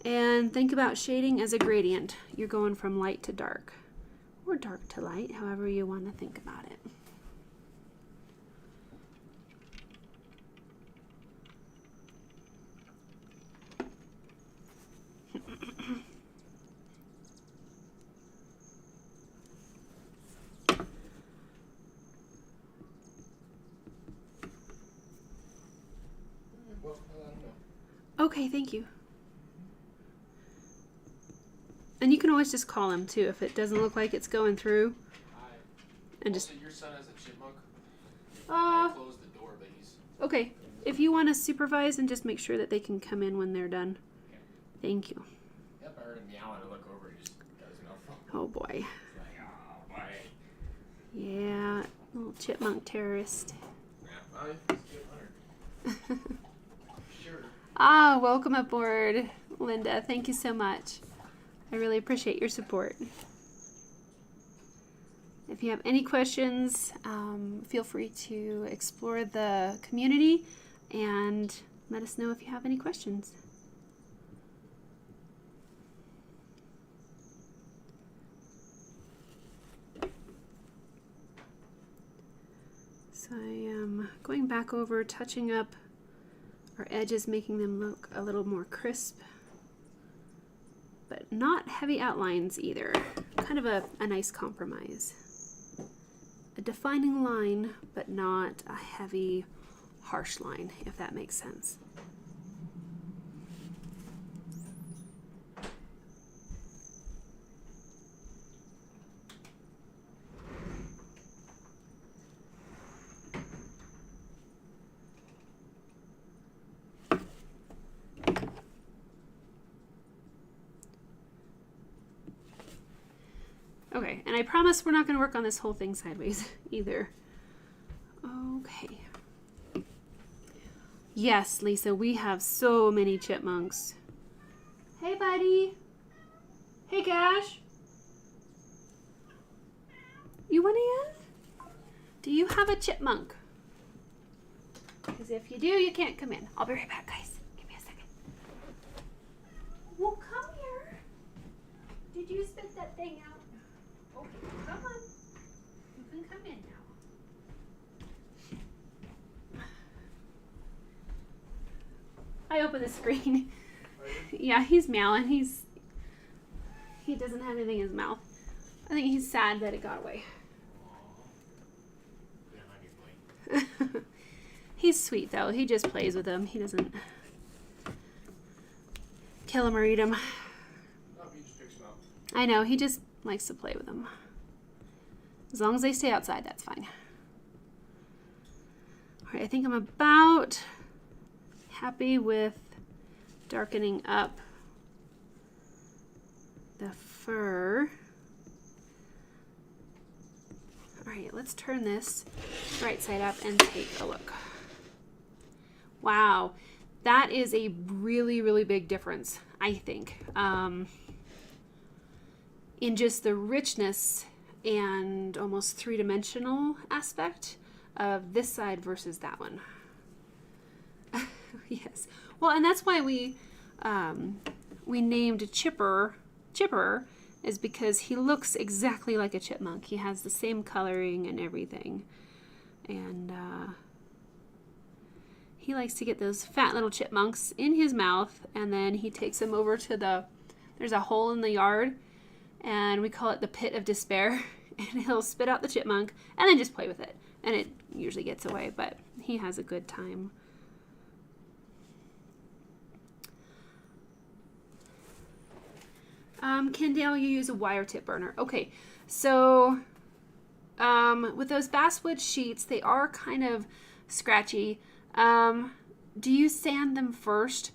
And think about shading as a gradient. You're going from light to dark, or dark to light, however you want to think about it. Okay, thank you. And you can always just call him too if it doesn't look like it's going through. And also, your son has a chipmunk. I closed the door, but he's okay. If you want to supervise and just make sure that they can come in when they're done. okay. Thank you. Yep, I heard him meow and I look over. He just does nothing. Oh boy. He's like, oh boy. Yeah, little chipmunk terrorist. Yeah, well, he's a good hunter. Sure. Ah, welcome aboard, Linda. Thank you so much. I really appreciate your support. If you have any questions, feel free to explore the community and let us know if you have any questions. So I am going back over, touching up our edges, making them look a little more crisp, but not heavy outlines either. Kind of a nice compromise. A defining line, but not a heavy, harsh line, if that makes sense. Okay, and I promise we're not going to work on this whole thing sideways either. Okay. Yes, Lisa, we have so many chipmunks. Hey, buddy. Hey, Cash. You want in? Do you have a chipmunk? Because if you do, you can't come in. I'll be right back, guys. Give me a second. Well, come here. Did you spit that thing out? Okay, come on. You can come in now. I opened the screen. Yeah, he's meowing. He doesn't have anything in his mouth. I think he's sad that it got away. He's sweet though. He just plays with them. He doesn't kill him or eat him. I know, he just likes to play with them. As long as they stay outside, that's fine. All right, I think I'm about happy with darkening up the fur. All right, let's turn this right side up and take a look. Wow, that is a really, really big difference, I think. In just the richness and almost three-dimensional aspect of this side versus that one. Yes. Well, and that's why we named Chipper, is because he looks exactly like a chipmunk. He has the same coloring and everything. And he likes to get those fat little chipmunks in his mouth, and then he takes them over to there's a hole in the yard, and we call it the pit of despair. And he'll spit out the chipmunk and then just play with it. And it usually gets away, but he has a good time. Kendall, you use a wire tip burner. Okay, so with those basswood sheets, they are kind of scratchy. Do you sand them first?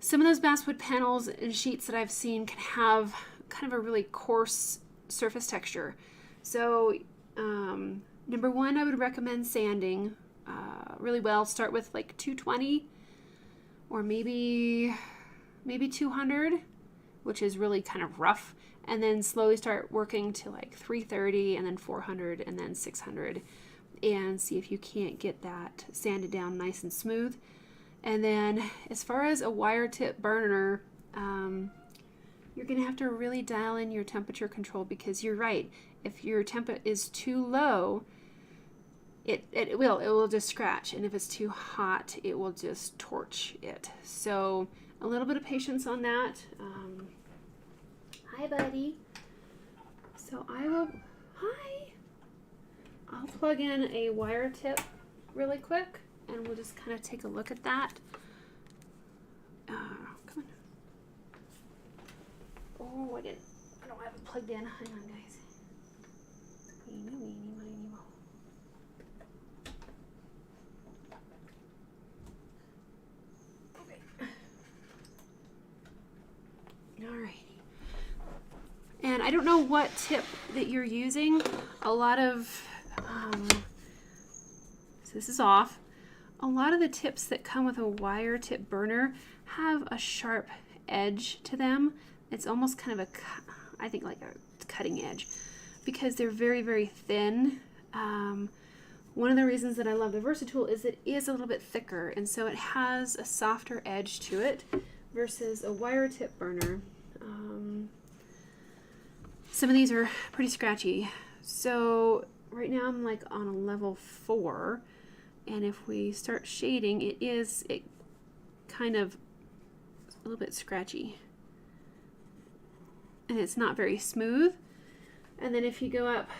Some of those basswood panels and sheets that I've seen can have kind of a really coarse surface texture. So number one, I would recommend sanding really well. Start with like 220 or maybe 200, which is really kind of rough, and then slowly start working to like 330 and then 400 and then 600, and see if you can't get that sanded down nice and smooth. And then as far as a wire tip burner, you're going to have to really dial in your temperature control, because you're right. If your temp is too low, it will just scratch. And if it's too hot, it will just torch it. So a little bit of patience on that. Hi, buddy. So I'll plug in a wire tip really quick, and we'll just kind of take a look at that. Come on. Oh, I don't have it plugged in. Hang on, guys. Weenie, weenie, weenie, mo. Okay. Alrighty. And I don't know what tip that you're using. A lot of, so this is off. A lot of the tips that come with a wire tip burner have a sharp edge to them. It's almost kind of I think like a cutting edge, because they're very, very thin. One of the reasons that I love the Versa-Tool is it is a little bit thicker, and so it has a softer edge to it versus a wire tip burner. Some of these are pretty scratchy. So right now I'm like on a level 4, and if we start shading, it kind of a little bit scratchy. And it's not very smooth. And then if you go up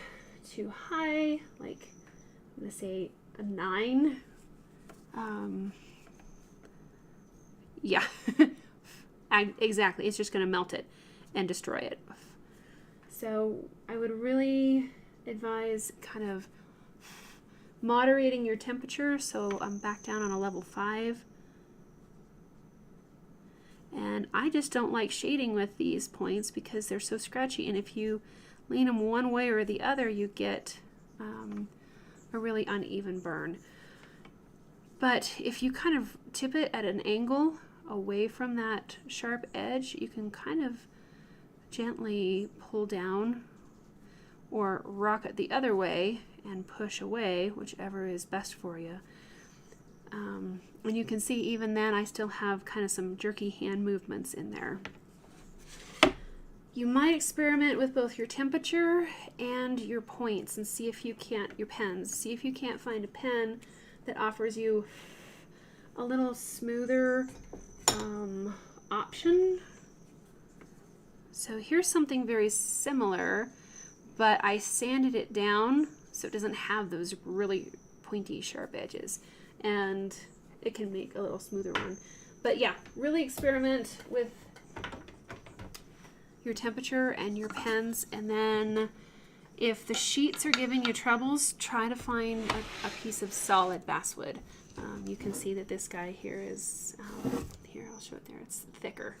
too high, like I'm going to say a 9, yeah, exactly. It's just going to melt it and destroy it. So I would really advise kind of moderating your temperature. So I'm back down on a level 5. And I just don't like shading with these points because they're so scratchy. And if you lean them one way or the other, you get a really uneven burn. But if you kind of tip it at an angle away from that sharp edge, you can kind of gently pull down or rock it the other way and push away, whichever is best for you. And you can see even then I still have kind of some jerky hand movements in there. You might experiment with both your temperature and your points and see if you can't, your pens, see if you can't find a pen that offers you a little smoother option. So here's something very similar, but I sanded it down so it doesn't have those really pointy sharp edges, and it can make a little smoother one. But yeah, really experiment with your temperature and your pens, and then if the sheets are giving you troubles, try to find a piece of solid basswood. You can see that this guy here is, here I'll show it there, it's thicker.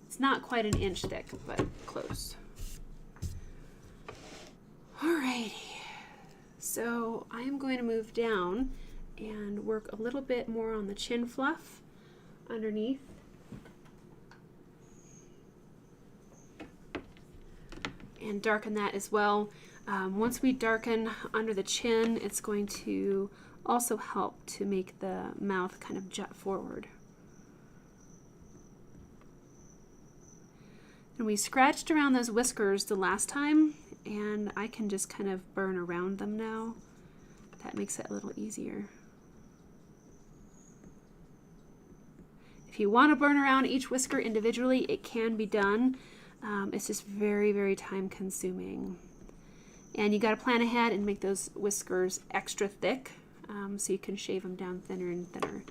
It's not quite an inch thick, but close. Alrighty, so I am going to move down and work a little bit more on the chin fluff underneath. And darken that as well. Once we darken under the chin, it's going to also help to make the mouth kind of jut forward. And we scratched around those whiskers the last time, and I can just kind of burn around them now. That makes it a little easier. If you want to burn around each whisker individually, it can be done. It's just very, very time consuming. And you got to plan ahead and make those whiskers extra thick so you can shave them down thinner and thinner.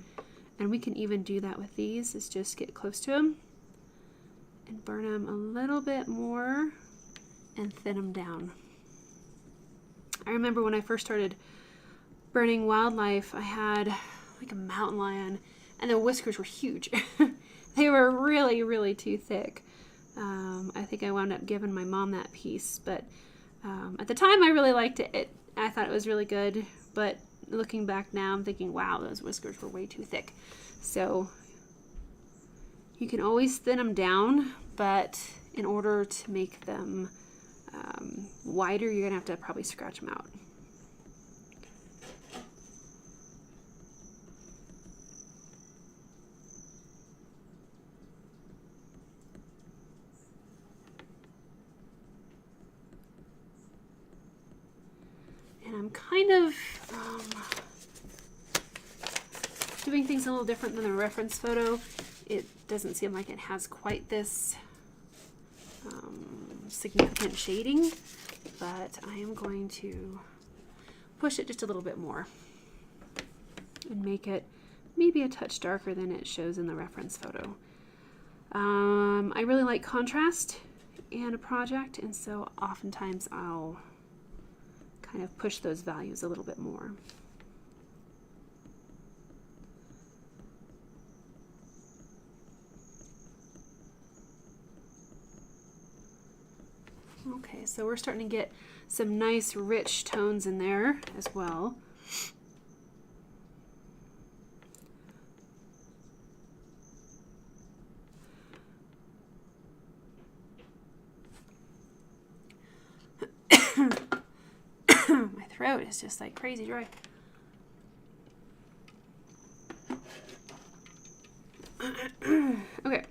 And we can even do that with these, is just get close to them and burn them a little bit more and thin them down. I remember when I first started burning wildlife, I had like a mountain lion, and the whiskers were huge. They were really, really too thick. I think I wound up giving my mom that piece, but at the time I really liked it. I thought it was really good, but looking back now, I'm thinking, wow, those whiskers were way too thick. So you can always thin them down, but in order to make them wider, you're gonna have to probably scratch them out. And I'm kind of doing things a little different than the reference photo. It doesn't seem like it has quite this significant shading, but I am going to push it just a little bit more and make it maybe a touch darker than it shows in the reference photo. I really like contrast in a project, and so oftentimes I'll kind of push those values a little bit more. Okay, so we're starting to get some nice rich tones in there as well. My throat is just like crazy dry. Okay.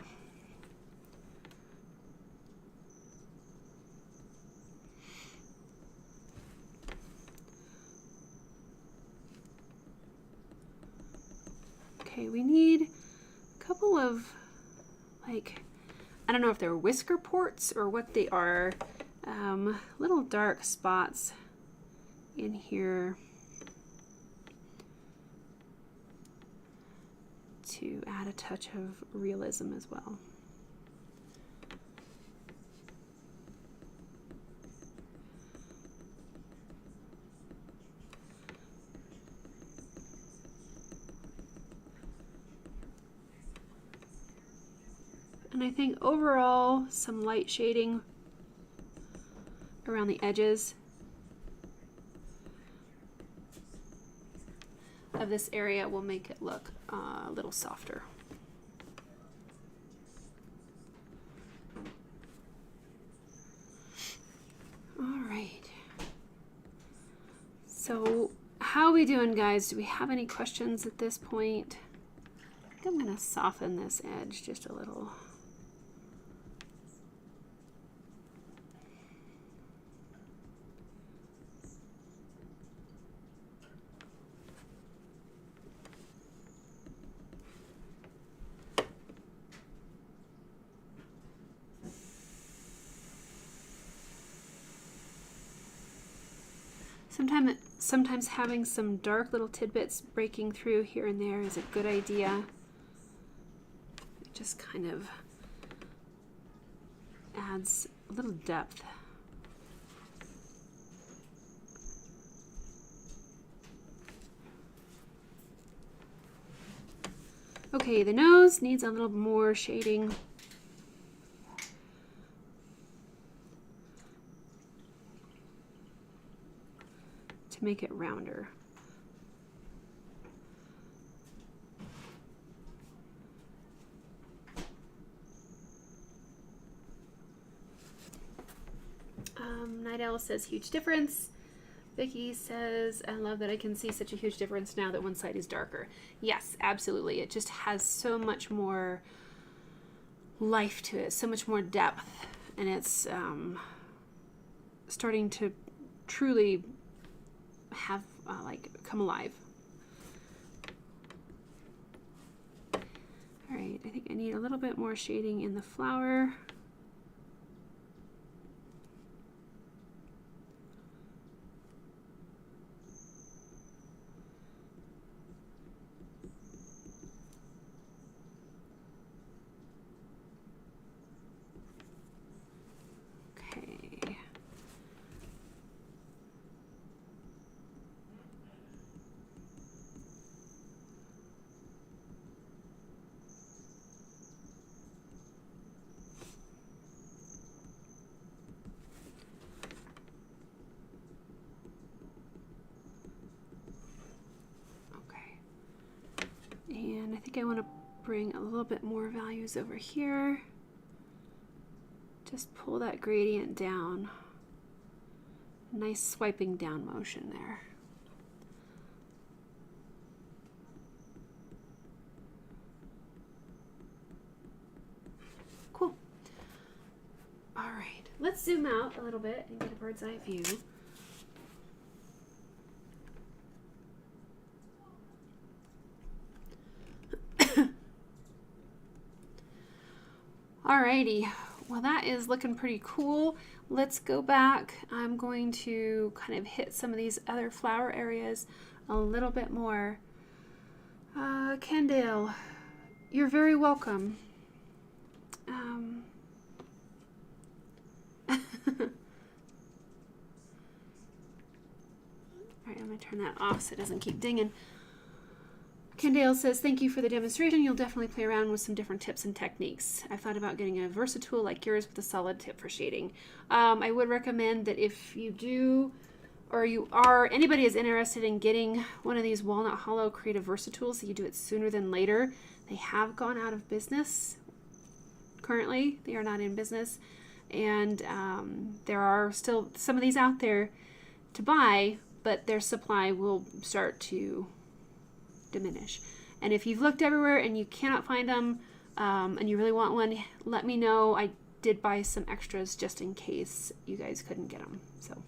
Okay, we need a couple of, like, I don't know if they're whisker ports or what they are, little dark spots in here to add a touch of realism as well. And I think overall some light shading around the edges of this area will make it look a little softer. All right. So how are we doing, guys? Do we have any questions at this point? I think I'm going to soften this edge just a little. Sometimes having some dark little tidbits breaking through here and there is a good idea. It just kind of adds a little depth. Okay, the nose needs a little more shading. To make it rounder. Night Owl says huge difference. Vicky says, I love that I can see such a huge difference now that one side is darker. Yes, absolutely. It just has so much more life to it, so much more depth, and it's starting to truly have like come alive. All right, I think I need a little bit more shading in the flower. And I think I want to bring a little bit more values over here. Just pull that gradient down. Nice swiping down motion there. Cool. All right, let's zoom out a little bit and get a bird's eye view. Alrighty, well that is looking pretty cool. Let's go back. I'm going to kind of hit some of these other flower areas a little bit more. Kendale, you're very welcome. Alright, I'm going to turn that off so it doesn't keep dinging. Kendale says, thank you for the demonstration. You'll definitely play around with some different tips and techniques. I've thought about getting a Versa-Tool like yours with a solid tip for shading. I would recommend that if you do, or anybody is interested in getting one of these Walnut Hollow Creative Versa-Tools, so you do it sooner than later. They have gone out of business. Currently, they are not in business. And there are still some of these out there to buy, but their supply will start to diminish. And if you've looked everywhere and you cannot find them and you really want one, let me know. I did buy some extras just in case you guys couldn't get them. So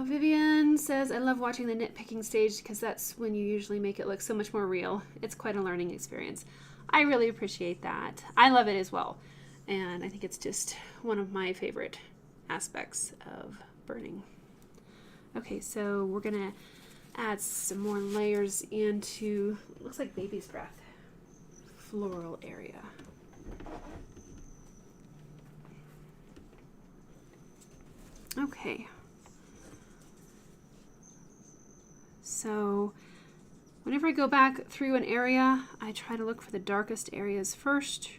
Vivian says, I love watching the nitpicking stage because that's when you usually make it look so much more real. It's quite a learning experience. I really appreciate that. I love it as well, and I think it's just one of my favorite aspects of burning. Okay, so we're gonna add some more layers into, looks like baby's breath, floral area. Okay. So whenever I go back through an area, I try to look for the darkest areas first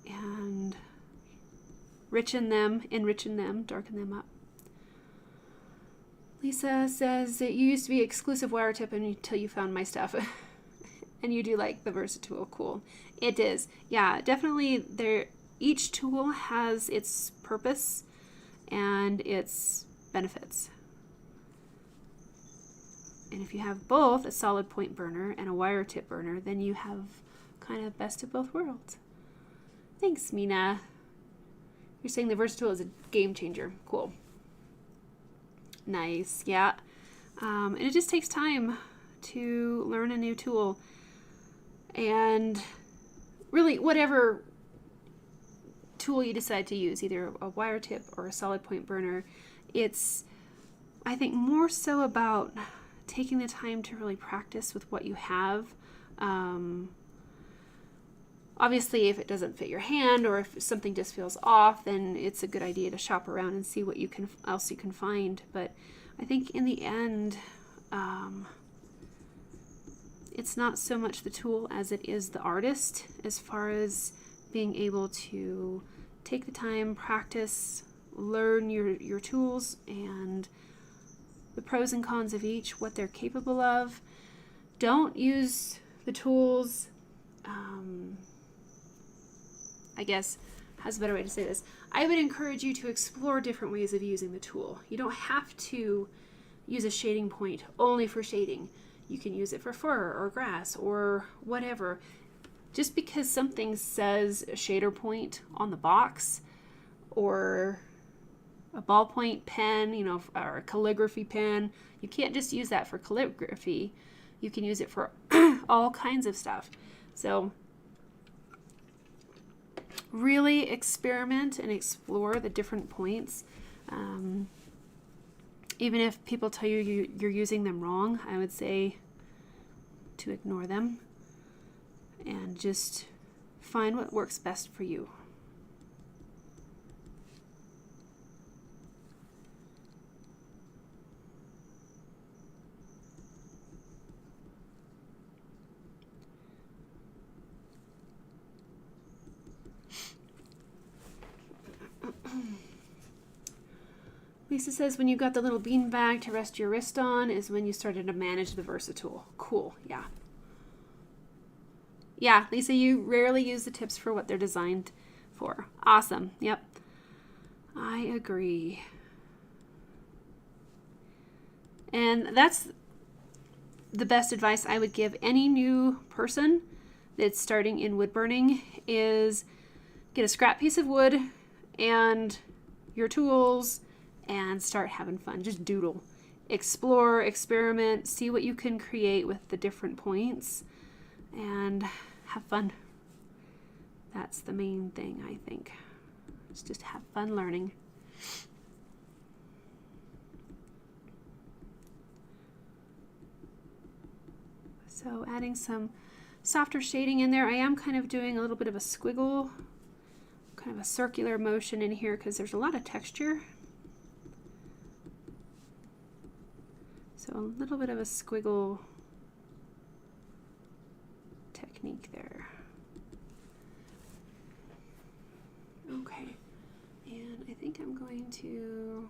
and enrichen them, darken them up. Lisa says that you used to be exclusive Razertip until you found my stuff. And you do like the Versa-Tool. Cool. It is. Yeah, definitely each tool has its purpose and its benefits. And if you have both a solid point burner and a wire tip burner, then you have kind of best of both worlds. Thanks, Mina. You're saying the Versa-Tool is a game changer. Cool. Nice, yeah. And it just takes time to learn a new tool. And really, whatever tool you decide to use, either a wire tip or a solid point burner, it's, I think, more so about taking the time to really practice with what you have. Obviously, if it doesn't fit your hand or if something just feels off, then it's a good idea to shop around and see what else you can find. But I think in the end, it's not so much the tool as it is the artist, as far as being able to take the time, practice, learn your tools and the pros and cons of each, what they're capable of. Don't use the tools, I guess, how's a better way to say this? I would encourage you to explore different ways of using the tool. You don't have to use a shading point only for shading. You can use it for fur or grass or whatever. Just because something says a shader point on the box or a ballpoint pen, you know, or a calligraphy pen, you can't just use that for calligraphy. You can use it for all kinds of stuff. So really experiment and explore the different points. Even if people tell you you're using them wrong, I would say to ignore them and just find what works best for you. Lisa says, when you got the little bean bag to rest your wrist on is when you started to manage the Versa-Tool. Cool, yeah. Yeah, Lisa, you rarely use the tips for what they're designed for. Awesome, yep. I agree. And that's the best advice I would give any new person that's starting in wood burning is get a scrap piece of wood and your tools and start having fun. Just doodle. Explore, experiment, see what you can create with the different points, and have fun. That's the main thing, I think. Just have fun learning. So adding some softer shading in there. I am kind of doing a little bit of a squiggle, kind of a circular motion in here because there's a lot of texture. So a little bit of a squiggle technique there. Okay, and I think I'm going to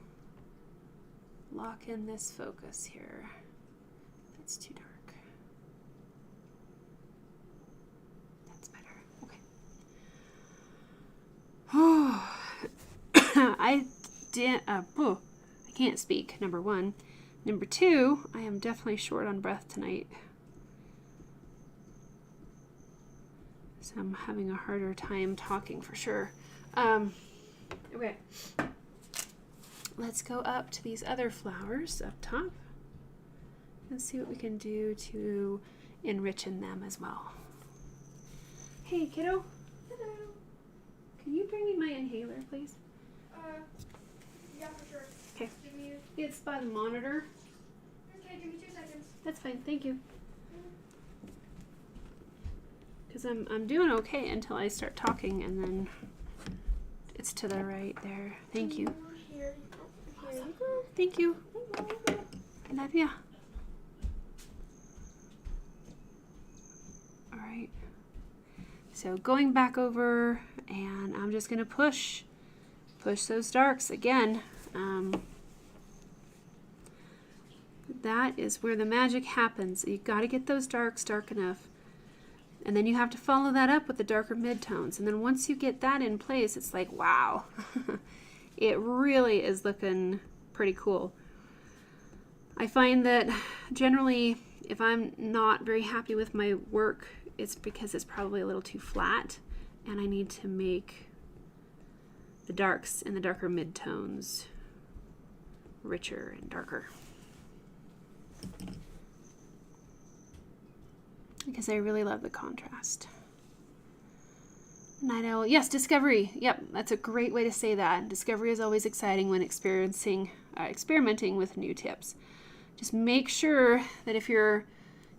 lock in this focus here. That's too dark. That's better. Okay. Oh, I can't speak, number one. Number two, I am definitely short on breath tonight. So I'm having a harder time talking for sure. Okay. Let's go up to these other flowers up top and see what we can do to enrich in them as well. Hey, kiddo. Hello. Can you bring me my inhaler, please? Yeah, for sure. Okay. Give me It's by the monitor. Okay, give me 2 seconds. That's fine, thank you. Because I'm doing okay until I start talking, and then it's to the right there. Thank you. Here you go. Thank you. I love ya. All right. So going back over, and I'm just gonna push those darks again. That is where the magic happens. You got to get those darks dark enough. And then you have to follow that up with the darker midtones. And then once you get that in place, it's like, wow. It really is looking pretty cool. I find that generally, if I'm not very happy with my work, it's because it's probably a little too flat. And I need to make the darks and the darker midtones richer and darker. Because I really love the contrast. Night owl, yes, discovery. Yep, that's a great way to say that. Discovery is always exciting when experimenting with new tips. Just make sure that if you're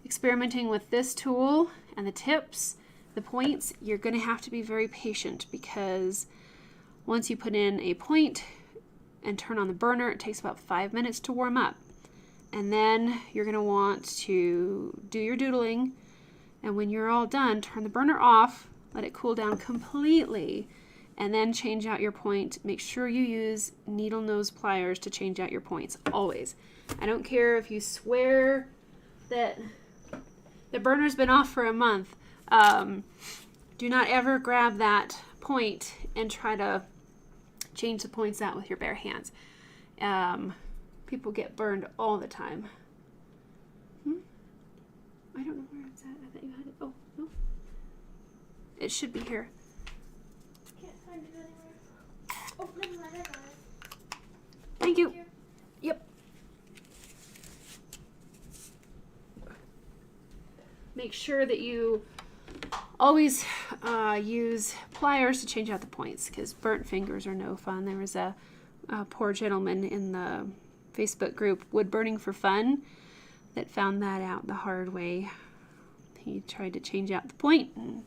experimenting with this tool and the tips, the points, you're going to have to be very patient, because once you put in a point and turn on the burner, it takes about 5 minutes to warm up. And then you're going to want to do your doodling, and when you're all done, turn the burner off, let it cool down completely, and then change out your point. Make sure you use needle nose pliers to change out your points, always. I don't care if you swear that the burner's been off for a month. Do not ever grab that point and try to change the points out with your bare hands. People get burned all the time. I don't know where it's at. I thought you had it. Oh, no. It should be here. Can't find it anywhere. Oh, never mind, I got it. Thank you. Yep. Make sure that you always use pliers to change out the points, because burnt fingers are no fun. There was a poor gentleman in the Facebook group Woodburning for Fun that found that out the hard way. He tried to change out the point and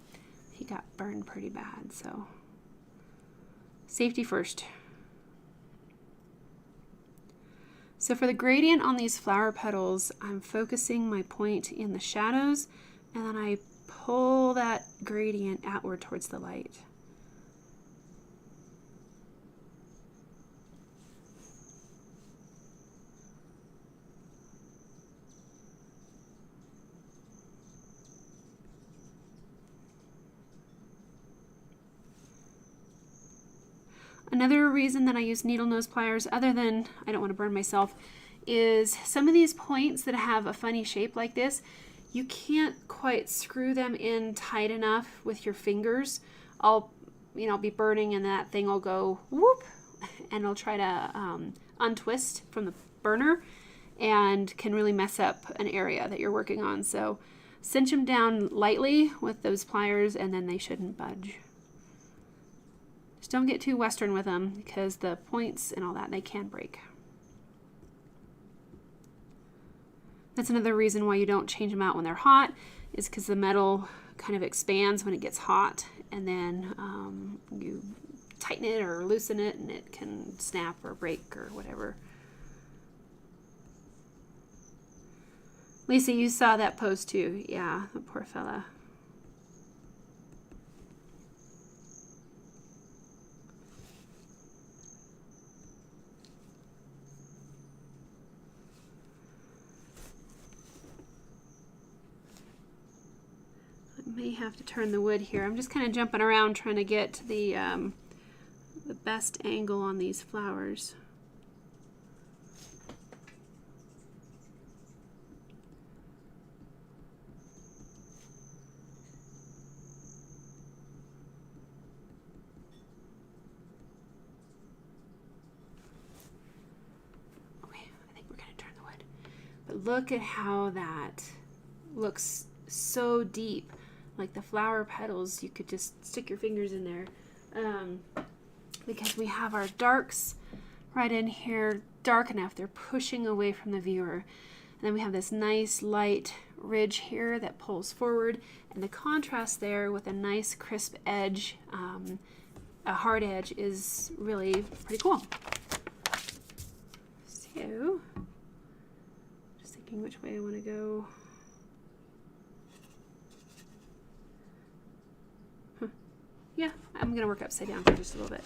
he got burned pretty bad. So safety first. So for the gradient on these flower petals, I'm focusing my point in the shadows, and then I pull that gradient outward towards the light. Another reason that I use needle nose pliers, other than I don't want to burn myself, is some of these points that have a funny shape like this, you can't quite screw them in tight enough with your fingers. I'll be burning and that thing will go whoop, and it'll try to untwist from the burner and can really mess up an area that you're working on. So cinch them down lightly with those pliers and then they shouldn't budge. Just don't get too Western with them, because the points and all that, they can break. That's another reason why you don't change them out when they're hot, is because the metal kind of expands when it gets hot, and then you tighten it or loosen it and it can snap or break or whatever. Lisa, you saw that post too. Yeah, the poor fella. May have to turn the wood here. I'm just kind of jumping around trying to get the best angle on these flowers. Okay, I think we're going to turn the wood. But look at how that looks so deep. Like the flower petals, you could just stick your fingers in there, because we have our darks right in here, dark enough they're pushing away from the viewer. And then we have this nice light ridge here that pulls forward, and the contrast there with a nice crisp edge, a hard edge, is really pretty cool. So, just thinking which way I want to go. Yeah, I'm going to work upside down for just a little bit.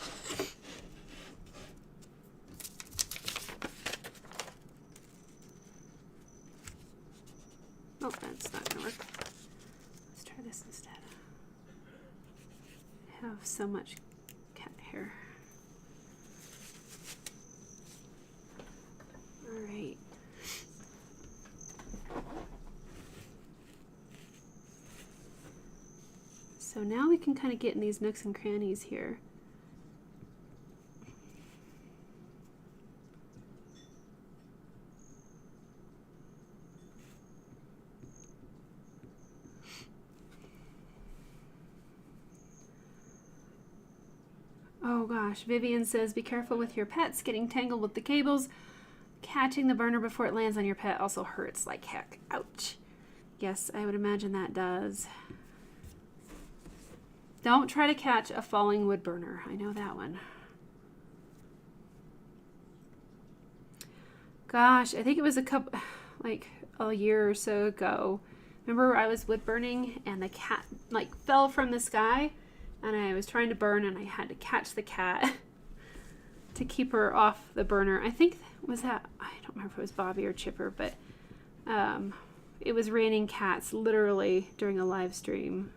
Oh, that's not going to work. Let's try this instead. I have so much cat hair. All right. So now we can kind of get in these nooks and crannies here. Oh gosh, Vivian says, be careful with your pets getting tangled with the cables. Catching the burner before it lands on your pet also hurts like heck. Ouch. Yes, I would imagine that does. Don't try to catch a falling wood burner. I know that one. Gosh, I think it was like a year or so ago. Remember, I was wood burning and the cat like fell from the sky, and I was trying to burn and I had to catch the cat to keep her off the burner. I think was that, I don't remember if it was Bobby or Chipper, but it was raining cats literally during a live stream.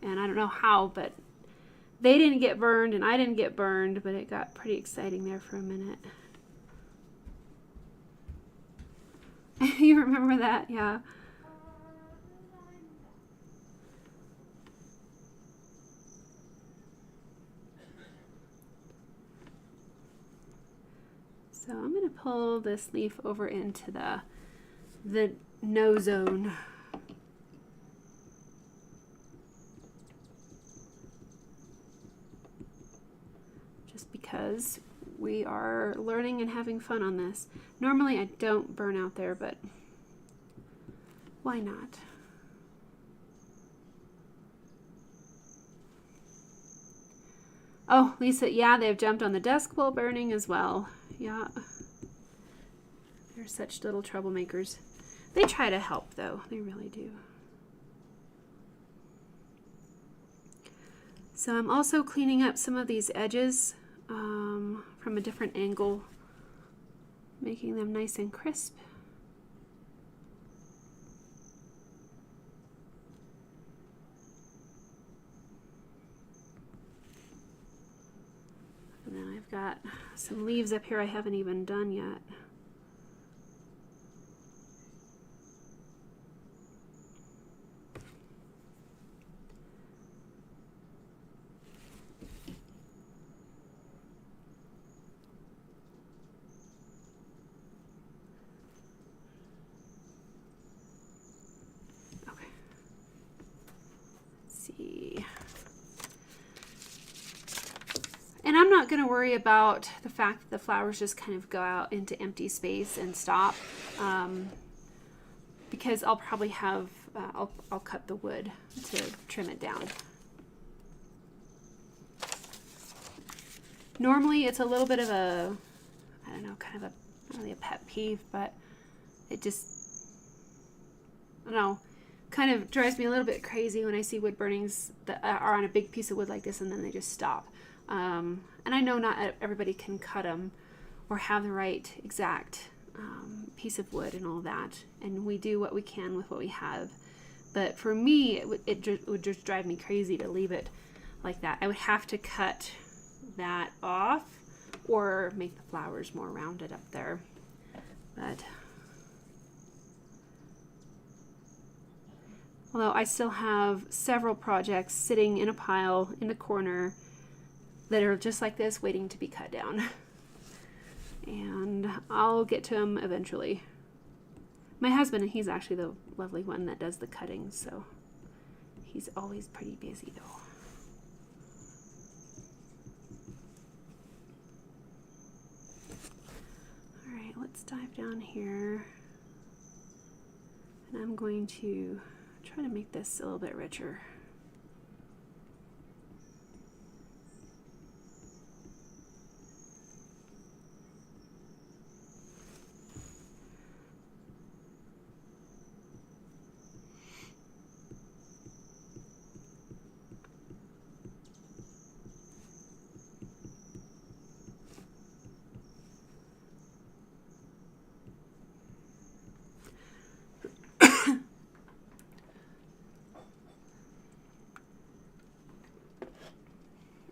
And I don't know how, but They didn't get burned and I didn't get burned, but it got pretty exciting there for a minute. You remember that? Yeah. So I'm going to pull this leaf over into the no zone. Just because we are learning and having fun on this. Normally I don't burn out there, but why not? Oh, Lisa, yeah, they've jumped on the desk while burning as well. Yeah. They're such little troublemakers. They try to help, though. They really do. So I'm also cleaning up some of these edges from a different angle, making them nice and crisp. And then I've got some leaves up here I haven't even done yet. Okay. Let's see. And I'm not going to worry about the fact that the flowers just kind of go out into empty space and stop, because I'll probably have, I'll cut the wood to trim it down. Normally it's a little bit of a, I don't know, kind of a, not really a pet peeve, but it just, I don't know, kind of drives me a little bit crazy when I see wood burnings that are on a big piece of wood like this and then they just stop. And I know not everybody can cut them or have the right exact piece of wood and all that, and we do what we can with what we have. But for me, it would just drive me crazy to leave it like that. I would have to cut that off or make the flowers more rounded up there. But although I still have several projects sitting in a pile in the corner that are just like this, waiting to be cut down. And I'll get to them eventually. My husband, he's actually the lovely one that does the cutting, so he's always pretty busy though. All right, let's dive down here. And I'm going to try to make this a little bit richer.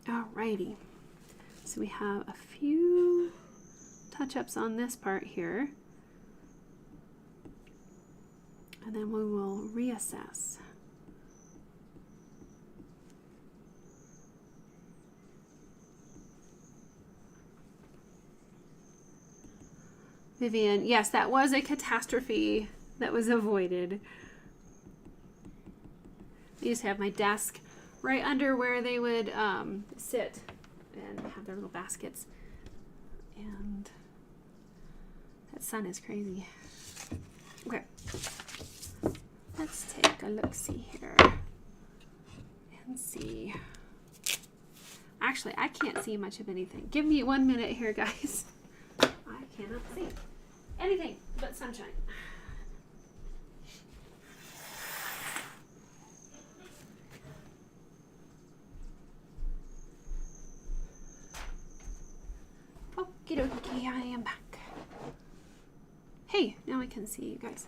Alrighty, so we have a few touch-ups on this part here, and then we will reassess. Vivian, yes, that was a catastrophe that was avoided. I used to have my desk right under where they would sit and have their little baskets. And that sun is crazy. Okay. Let's take a look-see here and see. Actually, I can't see much of anything. Give me 1 minute here, guys. I cannot see anything but sunshine. Okie dokie, I am back. Hey, now I can see you guys.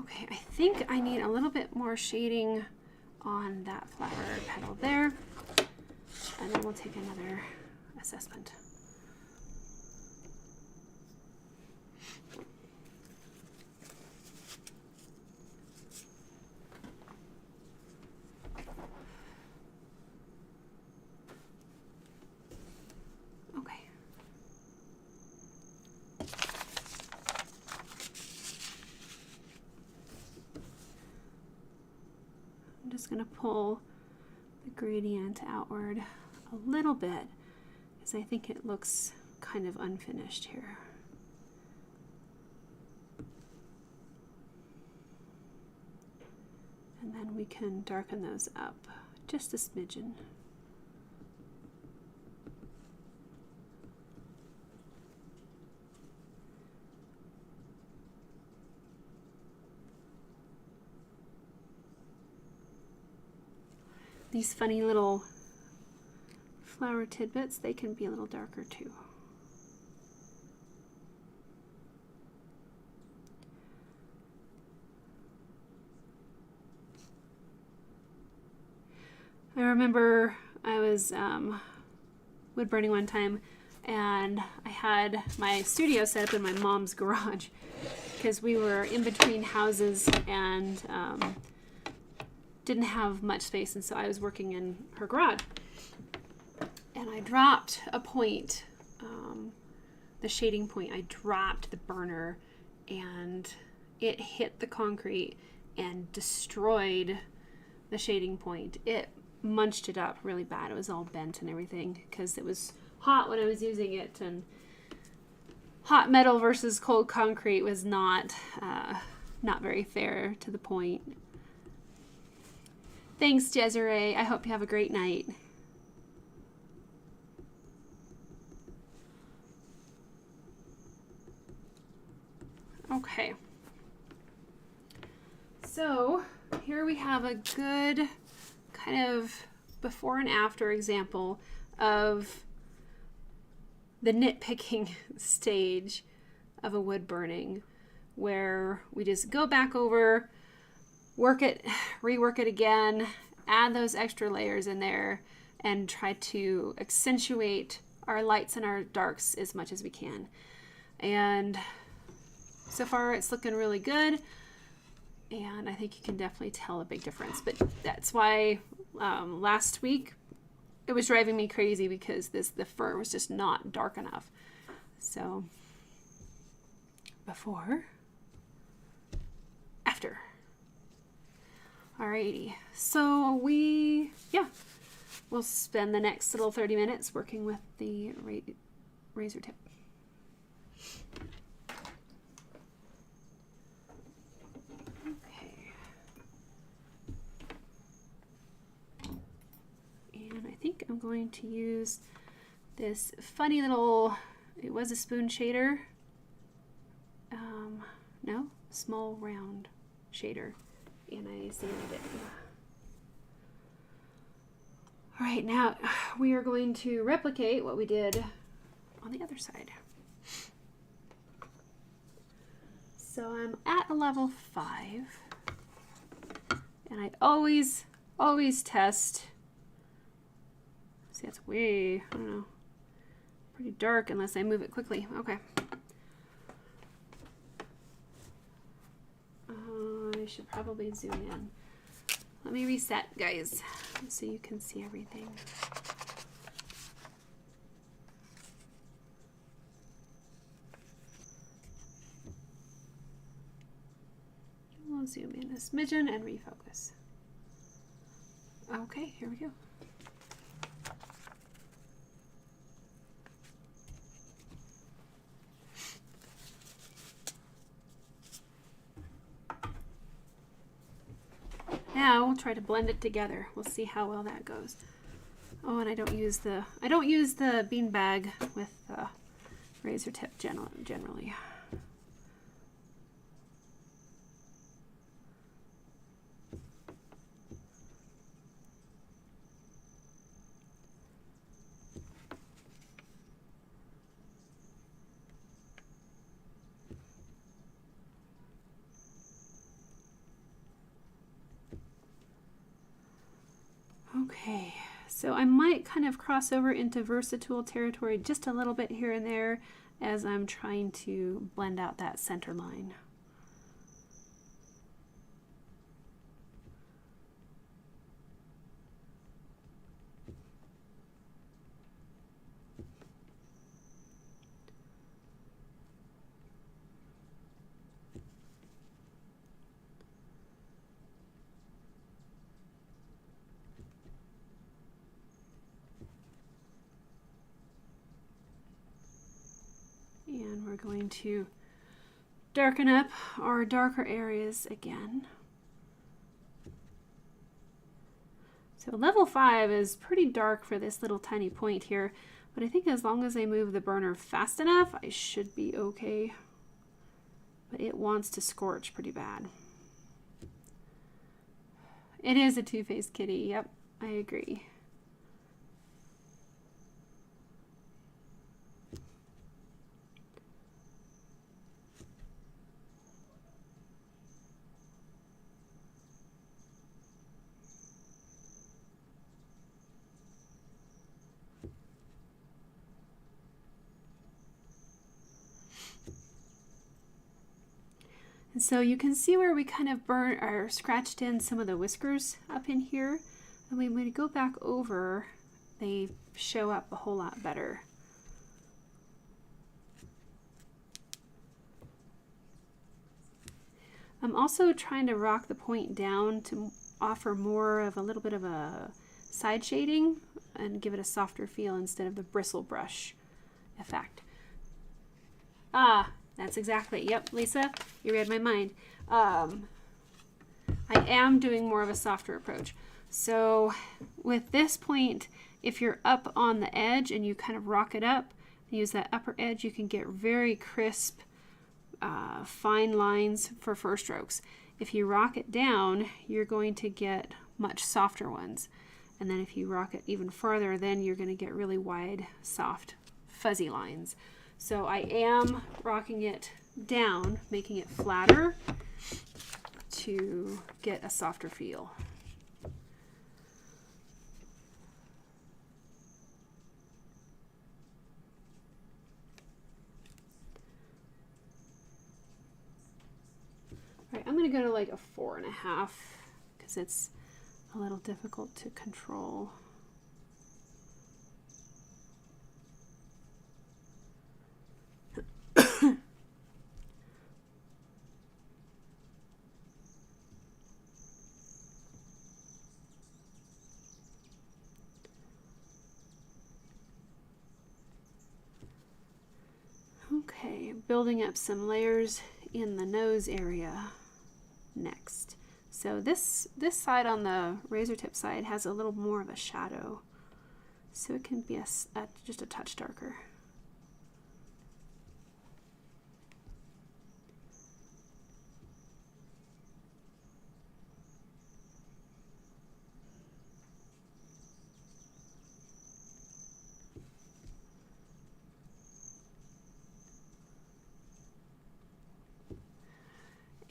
Okay, I think I need a little bit more shading on that flower petal there. And then we'll take another assessment. Okay. I'm just going to pull the gradient outward a little bit because I think it looks kind of unfinished here. And then we can darken those up just a smidgen. These funny little flower tidbits, they can be a little darker too. I remember I was woodburning one time and I had my studio set up in my mom's garage because we were in between houses and didn't have much space, and so I was working in her garage. And I dropped a point, the shading point, I dropped the burner and it hit the concrete and destroyed the shading point. It munched it up really bad. It was all bent and everything because it was hot when I was using it, and hot metal versus cold concrete was not very fair to the point. Thanks, Desiree. I hope you have a great night. Okay. So here we have a good kind of before and after example of the nitpicking stage of a wood burning, where we just go back over, work it, rework it again, add those extra layers in there, and try to accentuate our lights and our darks as much as we can. And so far it's looking really good, and I think you can definitely tell a big difference. But that's why last week it was driving me crazy because the fur was just not dark enough. So before, after. Alrighty, so we'll spend the next little 30 minutes working with the Razertip. Okay. And I think I'm going to use this funny little, it was a spoon shader. No, small round shader. And I sanded it. All right, now we are going to replicate what we did on the other side. So I'm at a level 5, and I always test. See, that's way, I don't know, pretty dark unless I move it quickly. Okay. I should probably zoom in. Let me reset, guys, so you can see everything. We'll zoom in a smidgen and refocus. Okay, here we go. Now we'll try to blend it together. We'll see how well that goes. Oh, and I don't use the bean bag with the Razertip generally. So I might kind of cross over into Versa-Tool territory just a little bit here and there as I'm trying to blend out that center line. And we're going to darken up our darker areas again. So level 5 is pretty dark for this little tiny point here, but I think as long as I move the burner fast enough, I should be okay. But it wants to scorch pretty bad. It is a two-faced kitty, yep, I agree. And so you can see where we kind of burnt or scratched in some of the whiskers up in here. And when we go back over, they show up a whole lot better. I'm also trying to rock the point down to offer more of a little bit of a side shading and give it a softer feel instead of the bristle brush effect. Ah, that's exactly, yep, Lisa, you read my mind. I am doing more of a softer approach. So with this point, if you're up on the edge and you kind of rock it up, use that upper edge, you can get very crisp, fine lines for first strokes. If you rock it down, you're going to get much softer ones. And then if you rock it even farther, then you're going to get really wide, soft, fuzzy lines. So I am rocking it down, making it flatter to get a softer feel. All right, I'm going to go to like a 4.5 because it's a little difficult to control. Okay, building up some layers in the nose area next. So this side on the Razertip side has a little more of a shadow, so it can be just a touch darker.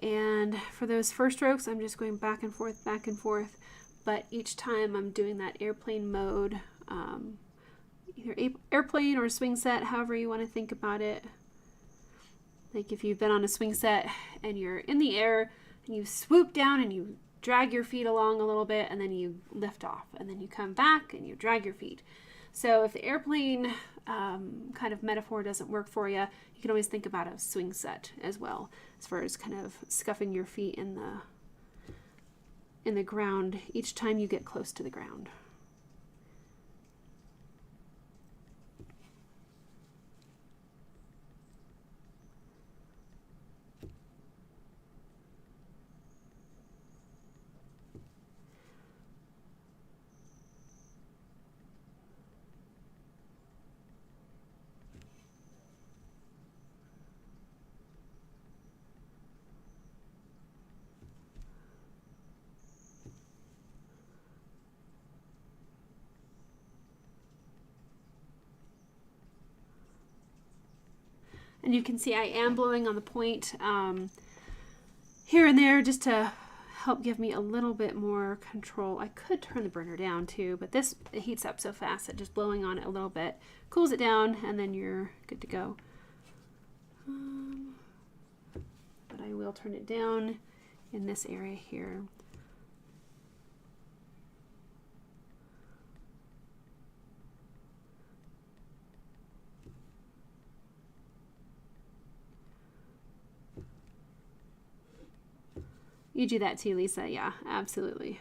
And for those first strokes, I'm just going back and forth, but each time I'm doing that airplane mode, either airplane or swing set, however you want to think about it. Like if you've been on a swing set and you're in the air and you swoop down and you drag your feet along a little bit and then you lift off and then you come back and you drag your feet. So if the airplane kind of metaphor doesn't work for you, you can always think about a swing set as well, as far as kind of scuffing your feet in the ground each time you get close to the ground. And you can see I am blowing on the point here and there just to help give me a little bit more control. I could turn the burner down too, but this, it heats up so fast that just blowing on it a little bit cools it down, and then you're good to go. But I will turn it down in this area here. You do that too, Lisa. Yeah, absolutely.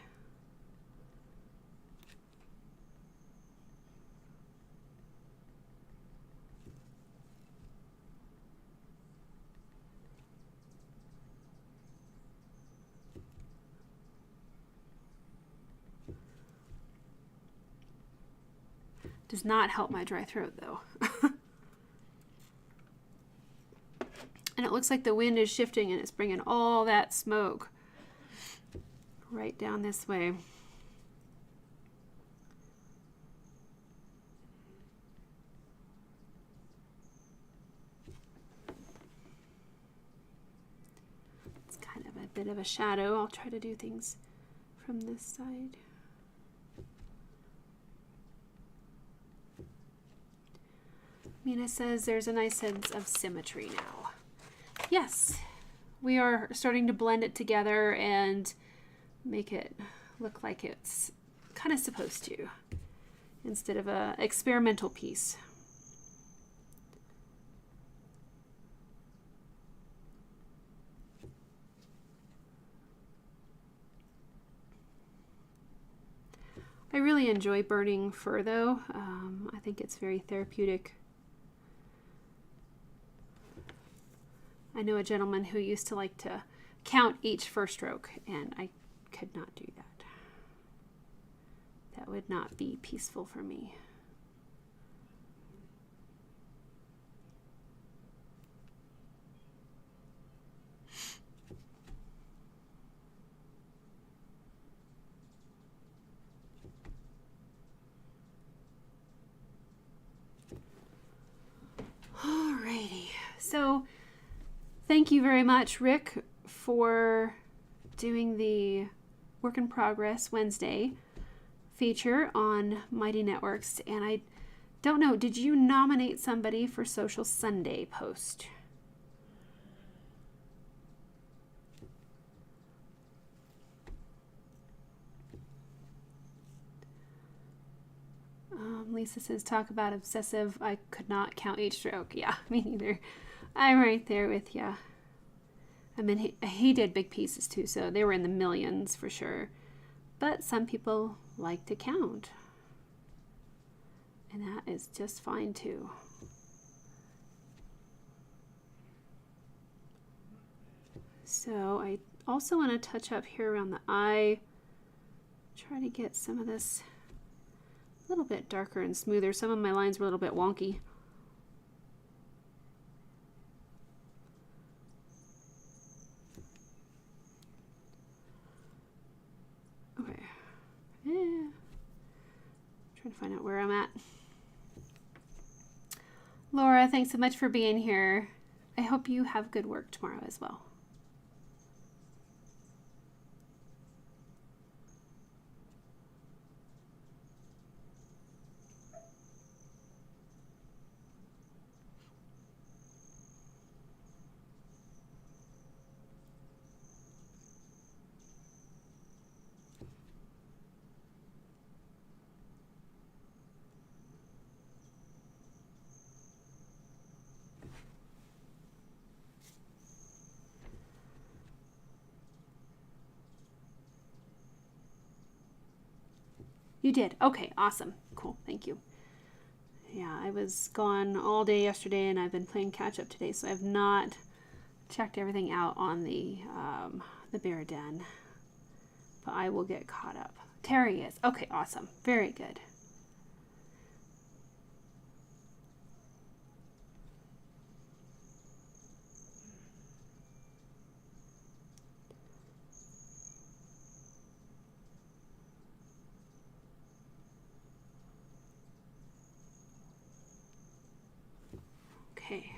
Does not help my dry throat though. And it looks like the wind is shifting and it's bringing all that smoke right down this way. It's kind of a bit of a shadow. I'll try to do things from this side. Mina says there's a nice sense of symmetry now. Yes, we are starting to blend it together and make it look like it's kind of supposed to, instead of an experimental piece. I really enjoy burning fur though. I think it's very therapeutic. I know a gentleman who used to like to count each fur stroke, and I could not do that. That would not be peaceful for me. Alrighty, so thank you very much, Rick, for doing the Work in Progress Wednesday feature on Mighty Networks. And I don't know, did you nominate somebody for Social Sunday post? Lisa says, talk about obsessive. I could not count each stroke. Yeah, me neither. I'm right there with you. I mean, he did big pieces too, so they were in the millions for sure. But some people like to count. And that is just fine too. So I also want to touch up here around the eye. Try to get some of this a little bit darker and smoother. Some of my lines were a little bit wonky. Okay. Yeah. Trying to find out where I'm at. Laura, thanks so much for being here. I hope you have good work tomorrow as well. You did? Okay, awesome. Cool, thank you. Yeah, I was gone all day yesterday and I've been playing catch up today, so I've not checked everything out on the bear den. But I will get caught up. Terry is. Okay, awesome. Very good. Okay.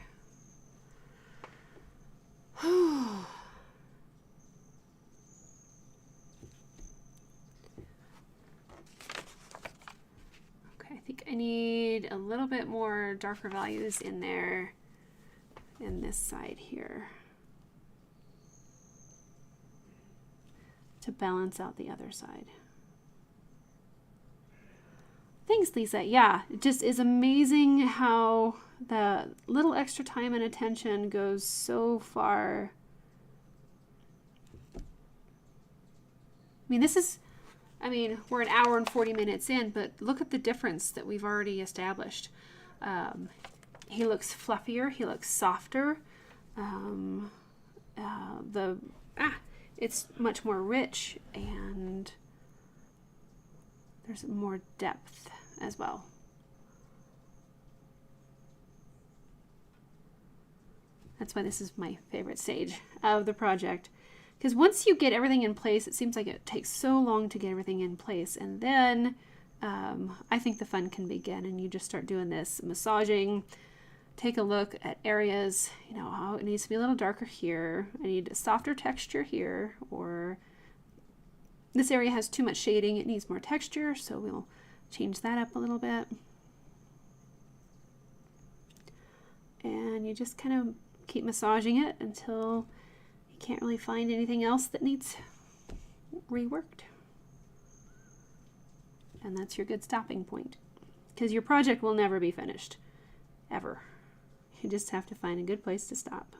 little bit more darker values in there in this side here to balance out the other side. Thanks, Lisa. Yeah, it just is amazing how the little extra time and attention goes so far. I mean, we're an hour and 40 minutes in, but look at the difference that we've already established. He looks fluffier, he looks softer. It's much more rich, and there's more depth as well. That's why this is my favorite stage of the project. Because once you get everything in place, it seems like it takes so long to get everything in place. And then I think the fun can begin, and you just start doing this massaging. Take a look at areas, you know, oh, it needs to be a little darker here. I need a softer texture here, or this area has too much shading, it needs more texture, so we'll change that up a little bit. And you just kind of keep massaging it until you can't really find anything else that needs reworked. And that's your good stopping point, because your project will never be finished, ever. You just have to find a good place to stop.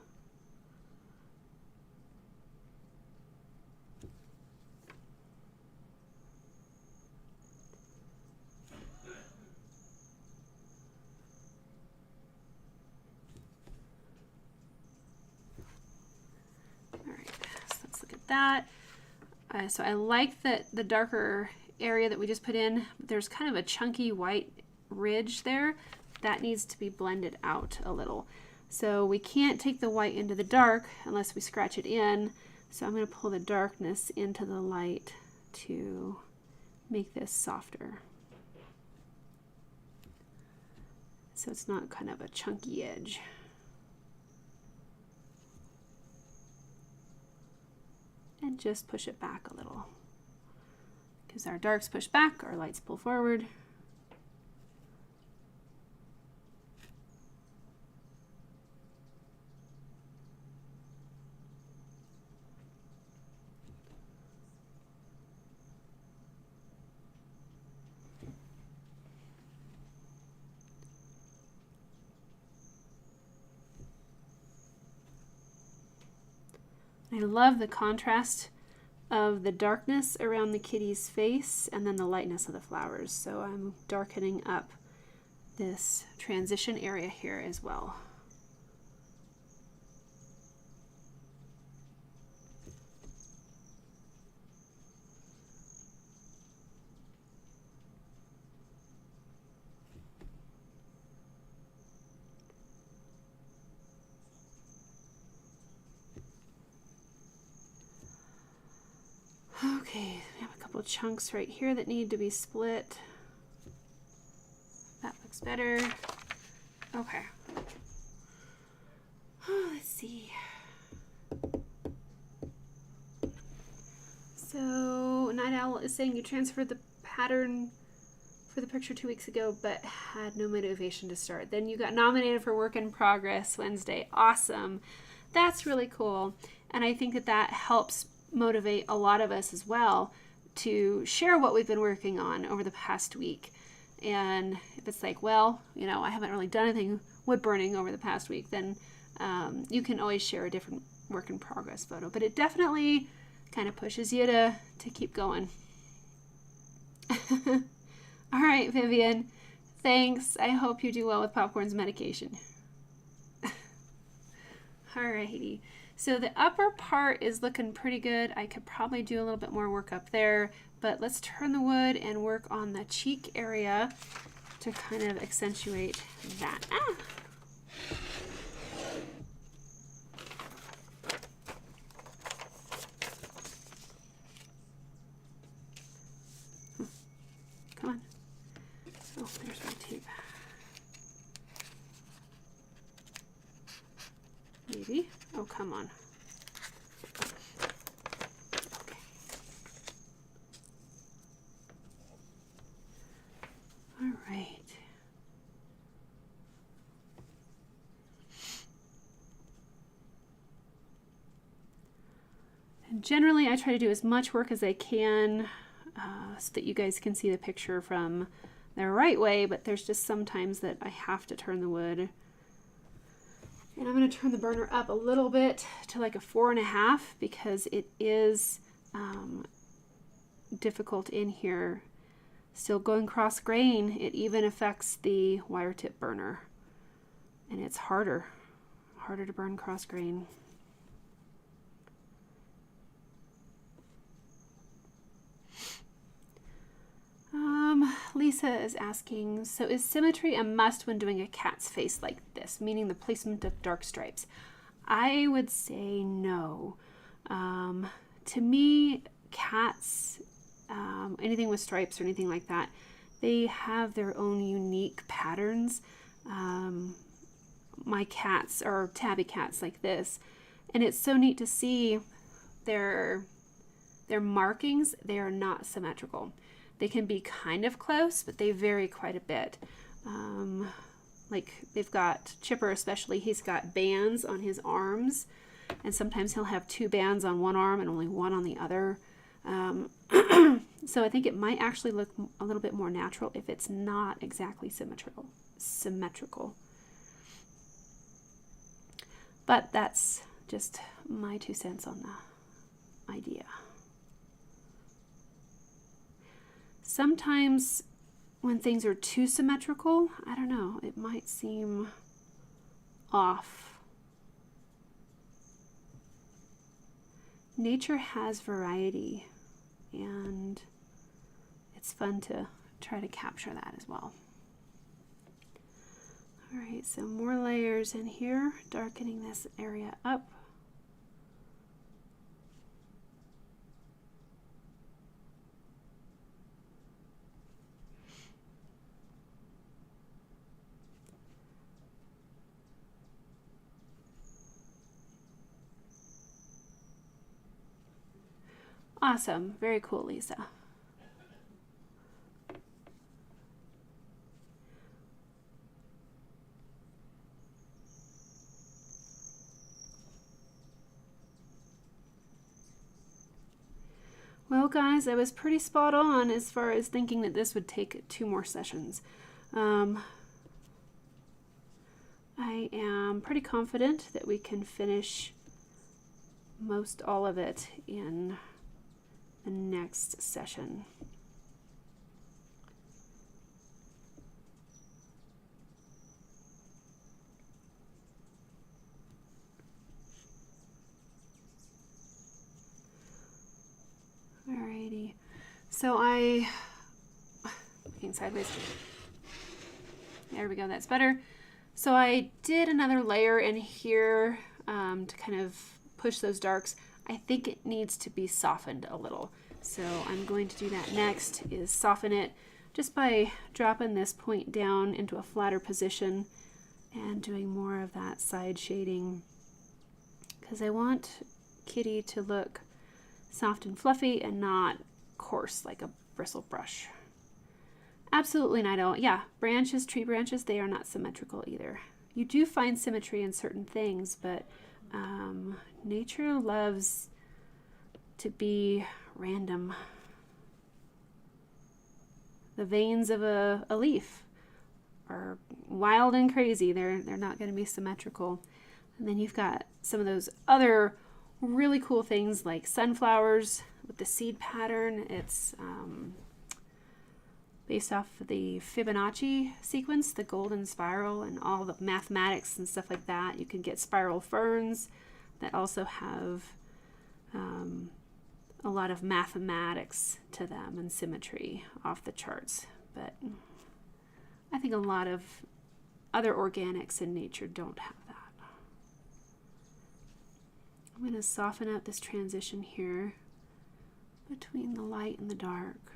That. So I like that the darker area that we just put in, there's kind of a chunky white ridge there. That needs to be blended out a little. So we can't take the white into the dark unless we scratch it in. So I'm going to pull the darkness into the light to make this softer. So it's not kind of a chunky edge. And just push it back a little. Because our darks push back, our lights pull forward. I love the contrast of the darkness around the kitty's face and then the lightness of the flowers. So I'm darkening up this transition area here as well. Okay, we have a couple of chunks right here that need to be split. That looks better. Okay. Oh, let's see. So, Night Owl is saying you transferred the pattern for the picture 2 weeks ago, but had no motivation to start. Then you got nominated for Work in Progress Wednesday. Awesome. That's really cool. And I think that that helps motivate a lot of us as well to share what we've been working on over the past week. And if it's like, well, you know, I haven't really done anything wood burning over the past week, then you can always share a different work in progress photo. But it definitely kind of pushes you to keep going. All right, Vivian, thanks. I hope you do well with Popcorn's medication. All righty. So the upper part is looking pretty good. I could probably do a little bit more work up there, but let's turn the wood and work on the cheek area to kind of accentuate that. Come on. Oh, there's my tape. Maybe. Oh, come on. Okay. All right. Generally, I try to do as much work as I can so that you guys can see the picture from the right way, but there's just sometimes that I have to turn the wood. And I'm going to turn the burner up a little bit to like a 4.5 because it is difficult in here. Still going cross grain, it even affects the wire tip burner. And it's harder to burn cross grain. Lisa is asking, so is symmetry a must when doing a cat's face like this, meaning the placement of dark stripes? I would say no. To me, cats, anything with stripes or anything like that, they have their own unique patterns. My cats are tabby cats like this, and it's so neat to see their markings. They are not symmetrical. They can be kind of close, but they vary quite a bit. Like they've got Chipper especially, he's got bands on his arms, and sometimes he'll have 2 bands on one arm and only 1 on the other. So I think it might actually look a little bit more natural if it's not exactly symmetrical. But that's just my 2 cents on the idea. Sometimes when things are too symmetrical, I don't know, it might seem off. Nature has variety, and it's fun to try to capture that as well. All right, so more layers in here, darkening this area up. Awesome. Very cool, Lisa. Well, guys, I was pretty spot on as far as thinking that this would take 2 more sessions. I am pretty confident that we can finish most all of it in the next session. Alrighty, so looking sideways. There we go, that's better. So I did another layer in here to kind of push those darks. I think it needs to be softened a little. So I'm going to do that next, is soften it just by dropping this point down into a flatter position and doing more of that side shading, because I want Kitty to look soft and fluffy and not coarse like a bristle brush. Absolutely not. Yeah, branches, tree branches, they are not symmetrical either. You do find symmetry in certain things, but nature loves to be random. The veins of a leaf are wild and crazy. They're not going to be symmetrical. And then you've got some of those other really cool things like sunflowers with the seed pattern. It's based off of the Fibonacci sequence, the golden spiral, and all the mathematics and stuff like that. You can get spiral ferns that also have a lot of mathematics to them and symmetry off the charts. But I think a lot of other organics in nature don't have that. I'm going to soften out this transition here between the light and the dark.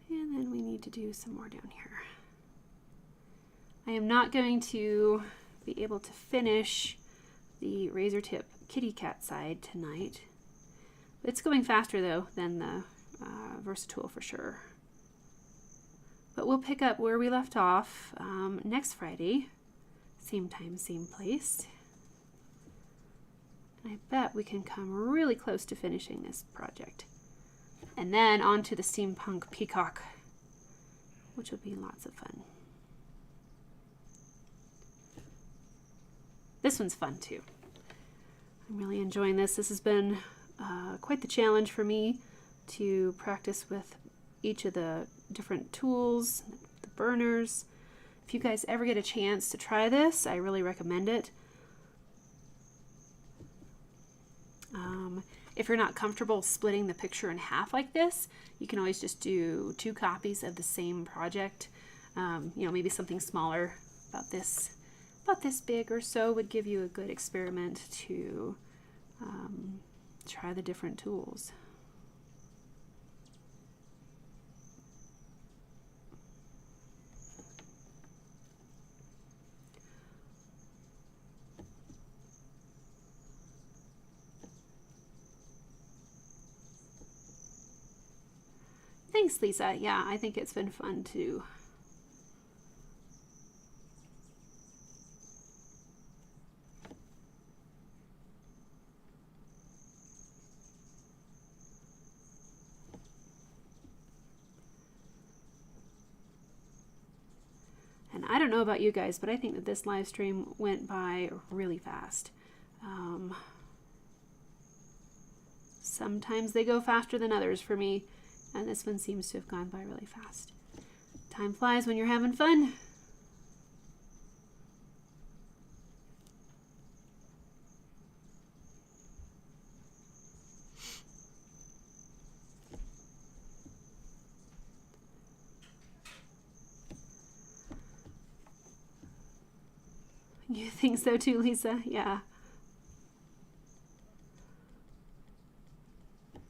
And then we need to do some more down here. I am not going to be able to finish the Razertip kitty cat side tonight. It's going faster though than the Versa-Tool for sure. But we'll pick up where we left off next Friday. Same time, same place. And I bet we can come really close to finishing this project. And then on to the steampunk peacock, which will be lots of fun. This one's fun too. I'm really enjoying this. This has been quite the challenge for me to practice with each of the different tools, the burners. If you guys ever get a chance to try this, I really recommend it. If you're not comfortable splitting the picture in half like this, you can always just do 2 copies of the same project. You know, maybe something smaller, about this big or so, would give you a good experiment to try the different tools. Thanks, Lisa. Yeah, I think it's been fun too. And I don't know about you guys, but I think that this live stream went by really fast. Sometimes they go faster than others for me, and this one seems to have gone by really fast. Time flies when you're having fun. You think so too, Lisa? Yeah.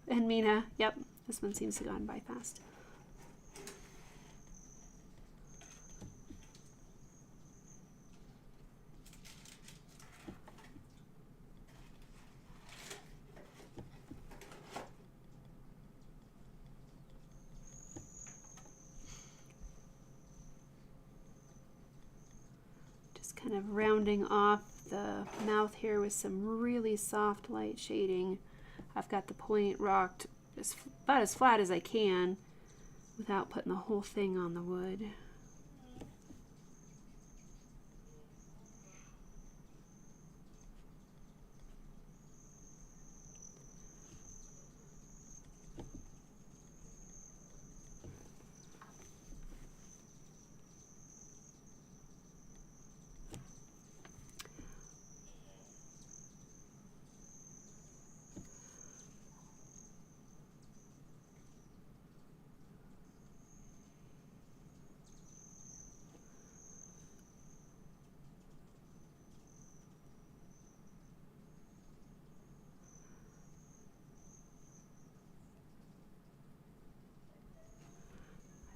And Mina, yep, this one seems to have gone by fast. Kind of rounding off the mouth here with some really soft light shading. I've got the point rocked about as flat as I can without putting the whole thing on the wood.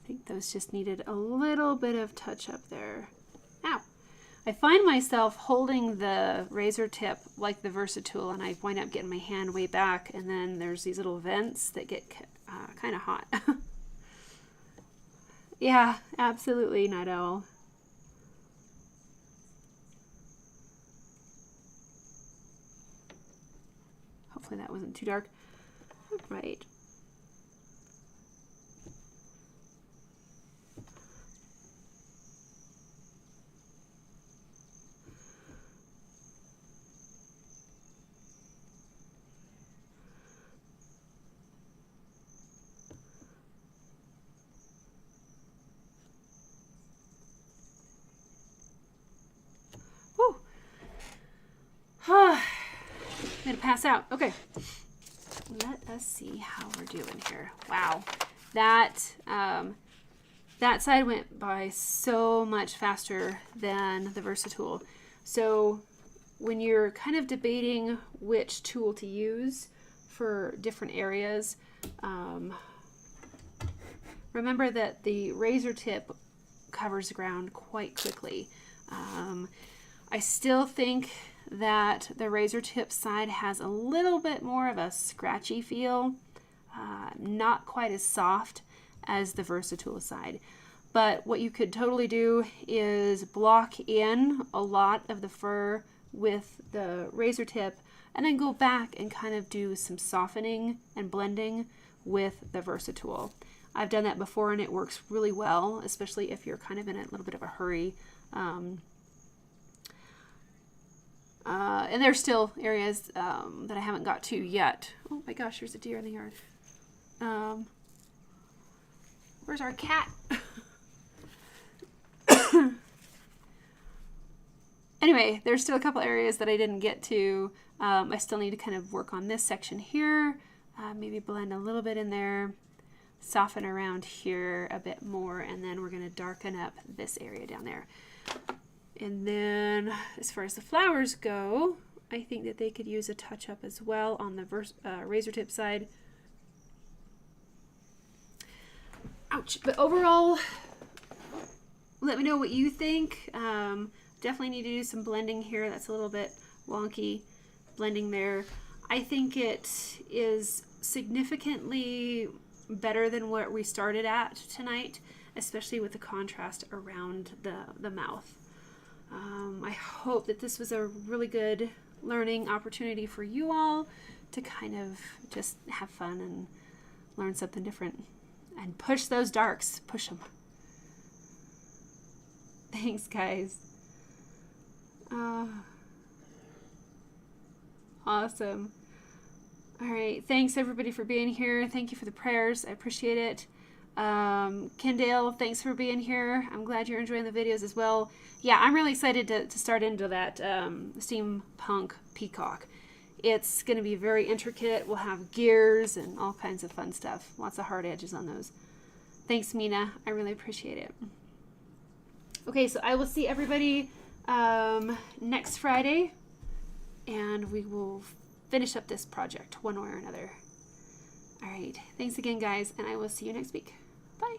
I think those just needed a little bit of touch up there. Ow! I find myself holding the Razertip like the Versa-Tool, and I wind up getting my hand way back, and then there's these little vents that get kind of hot. Yeah, absolutely, Night Owl. Hopefully that wasn't too dark. All right. I'm gonna pass out. Okay. Let us see how we're doing here. Wow. That side went by so much faster than the Versa-Tool. So when you're kind of debating which tool to use for different areas, remember that the Razertip covers the ground quite quickly. I still think that the Razertip side has a little bit more of a scratchy feel, not quite as soft as the Versa-Tool side, But what you could totally do is block in a lot of the fur with the Razertip and then go back and kind of do some softening and blending with the Versa-Tool. I've done that before and it works really well, especially if you're kind of in a little bit of a hurry. And there's still areas that I haven't got to yet. Oh my gosh, there's a deer in the yard. Where's our cat? Anyway, there's still a couple areas that I didn't get to. I still need to kind of work on this section here. Maybe blend a little bit in there. Soften around here a bit more. And then we're going to darken up this area down there. And then as far as the flowers go, I think that they could use a touch up as well on the Razertip side. Ouch. But overall, let me know what you think. Definitely need to do some blending here. That's a little bit wonky blending there. I think it is significantly better than what we started at tonight, especially with the contrast around the mouth. I hope that this was a really good learning opportunity for you all to kind of just have fun and learn something different and push those darks. Push them. Thanks, guys. Awesome. All right. Thanks, everybody, for being here. Thank you for the prayers. I appreciate it. Kendale, thanks for being here. I'm glad you're enjoying the videos as well. Yeah, I'm really excited to start into that steampunk peacock. It's going to be very intricate. We'll have gears and all kinds of fun stuff. Lots of hard edges on those. Thanks, Mina. I really appreciate it. Okay, so I will see everybody next Friday, and we will finish up this project one way or another. All right. Thanks again, guys, and I will see you next week. Bye.